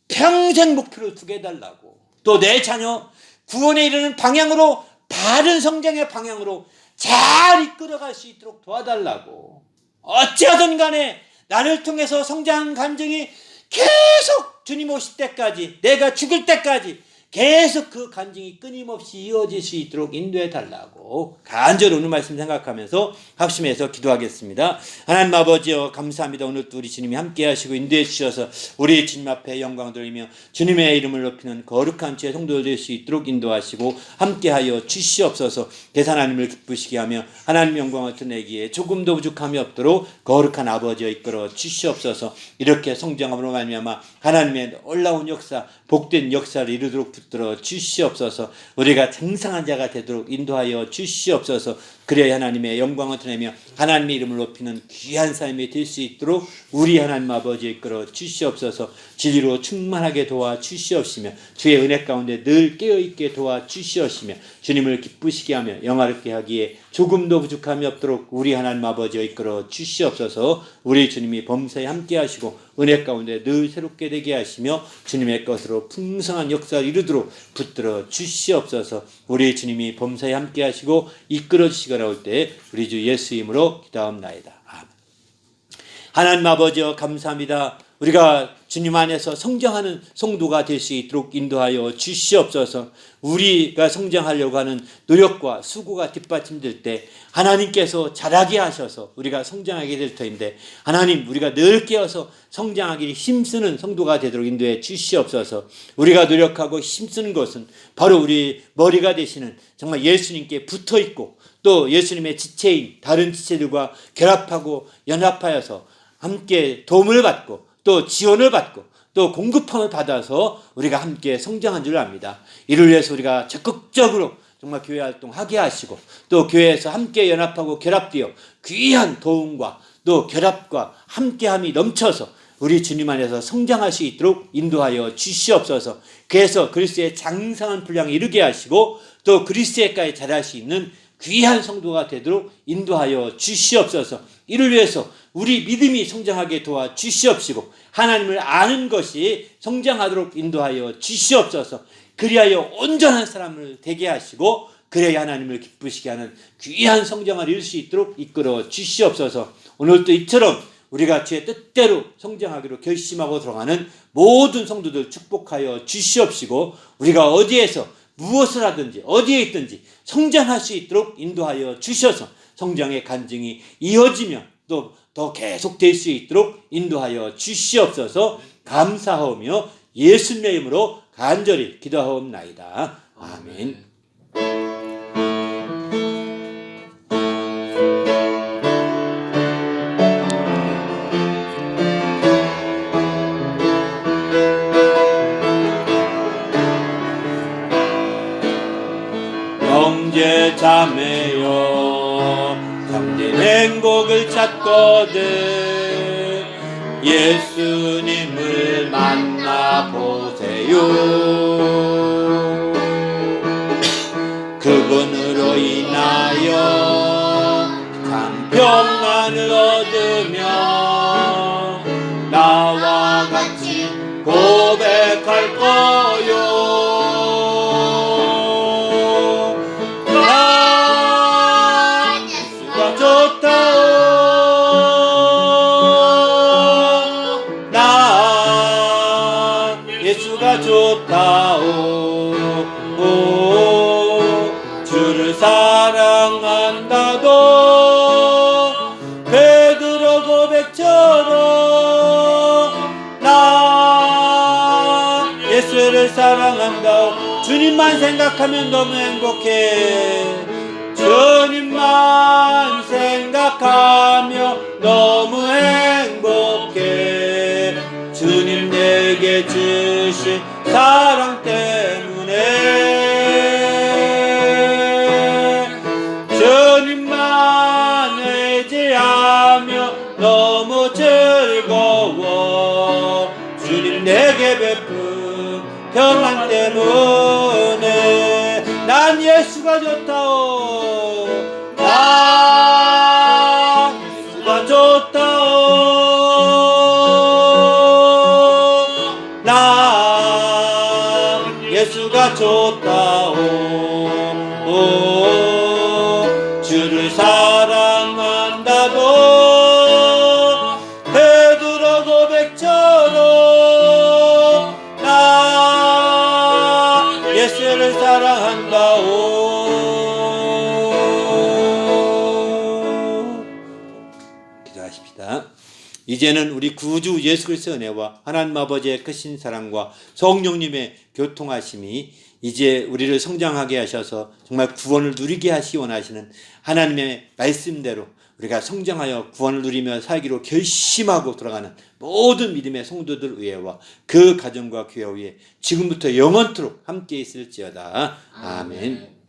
평생 목표를 두게 해달라고 또 내 자녀 구원에 이르는 방향으로 바른 성장의 방향으로 잘 이끌어갈 수 있도록 도와달라고 어찌하든 간에 나를 통해서 성장한 감정이 계속 주님 오실 때까지 내가 죽을 때까지 계속 그 간증이 끊임없이 이어질 수 있도록 인도해 달라고 간절히 오늘 말씀 생각하면서 합심해서 기도하겠습니다. 하나님 아버지여 감사합니다. 오늘도 우리 주님이 함께 하시고 인도해 주셔서 우리 주님 앞에 영광 돌리며 주님의 이름을 높이는 거룩한 주의 성도들 될 수 있도록 인도하시고 함께하여 주시옵소서. 계산 하나님을 기쁘시게 하며 하나님 영광을 드러내기에 조금도 부족함이 없도록 거룩한 아버지여 이끌어 주시옵소서. 이렇게 성장함으로 말미암아 하나님의 놀라운 역사 복된 역사를 이루도록 붙들어 주시옵소서. 우리가 장성한 자가 되도록 인도하여 주시옵소서. 그래야 하나님의 영광을 드러내며 하나님의 이름을 높이는 귀한 삶이 될 수 있도록 우리 하나님 아버지 이끌어 주시옵소서. 진리로 충만하게 도와 주시옵시며 주의 은혜 가운데 늘 깨어있게 도와 주시옵시며 주님을 기쁘시게 하며 영화롭게 하기에 조금도 부족함이 없도록 우리 하나님 아버지 이끌어 주시옵소서. 우리 주님이 범사에 함께 하시고 은혜 가운데 늘 새롭게 되게 하시며 주님의 것으로 풍성한 역사를 이루도록 붙들어 주시옵소서. 우리 주님이 범사에 함께 하시고 이끌어 주시거나 올 때 우리 주 예수 이름으로 기도하옵나이다. 아멘. 하나님 아버지여 감사합니다. 우리가 주님 안에서 성장하는 성도가 될 수 있도록 인도하여 주시옵소서. 우리가 성장하려고 하는 노력과 수고가 뒷받침될 때 하나님께서 자라게 하셔서 우리가 성장하게 될 터인데 하나님 우리가 늘 깨어서 성장하기를 힘쓰는 성도가 되도록 인도해 주시옵소서. 우리가 노력하고 힘쓰는 것은 바로 우리 머리가 되시는 정말 예수님께 붙어있고 또 예수님의 지체인 다른 지체들과 결합하고 연합하여서 함께 도움을 받고 또 지원을 받고 또 공급함을 받아서 우리가 함께 성장한 줄 압니다. 이를 위해서 우리가 적극적으로 정말 교회 활동하게 하시고 또 교회에서 함께 연합하고 결합되어 귀한 도움과 또 결합과 함께함이 넘쳐서 우리 주님 안에서 성장할 수 있도록 인도하여 주시옵소서. 그래서 그리스도의 장성한 분량에 이르게 하시고 또 그리스도에까지 자랄 수 있는 귀한 성도가 되도록 인도하여 주시옵소서. 이를 위해서 우리 믿음이 성장하게 도와 주시옵시고 하나님을 아는 것이 성장하도록 인도하여 주시옵소서. 그리하여 온전한 사람을 되게 하시고 그래야 하나님을 기쁘시게 하는 귀한 성장을 이룰 수 있도록 이끌어 주시옵소서. 오늘도 이처럼 우리가 주의 뜻대로 성장하기로 결심하고 들어가는 모든 성도들 축복하여 주시옵시고 우리가 어디에서 무엇을 하든지 어디에 있든지 성장할 수 있도록 인도하여 주셔서 성장의 간증이 이어지며 또 더 계속될 수 있도록 인도하여 주시옵소서. 감사하오며 예수님의 이름으로 간절히 기도하옵나이다. 아멘. 형제 자매여 참된 행복을 찾거든 예수님을 만나보세요. 그분으로 인하여 참 평안을 얻으며 나와 같이 고백할 거요. 주를 사랑한다도 베드로 고백처럼 나 예수를 사랑한다. 주님만 생각하면 너무 행복해. 주님만 생각하며 너무 행복해. 주님 내게 주신 사랑 때문에 주님만 의지하며 너무 즐거워. 주님 내게 베푼 평안 때문에 난 예수가 좋다오. 난 예수가 좋다오. 난 예수가 좋다오. 주를 사랑한다도 베드로 고백처럼 나 예수를 사랑한다오. 기도하십시다. 이제는 우리 구주 예수 그리스도의 은혜와 하나님 아버지의 크신 사랑과 성령님의 교통하심이 이제 우리를 성장하게 하셔서 정말 구원을 누리게 하시기 원하시는 하나님의 말씀대로 우리가 성장하여 구원을 누리며 살기로 결심하고 돌아가는 모든 믿음의 성도들 의회와 그 가정과 교회 위에 지금부터 영원토록 함께 있을지어다. 아멘.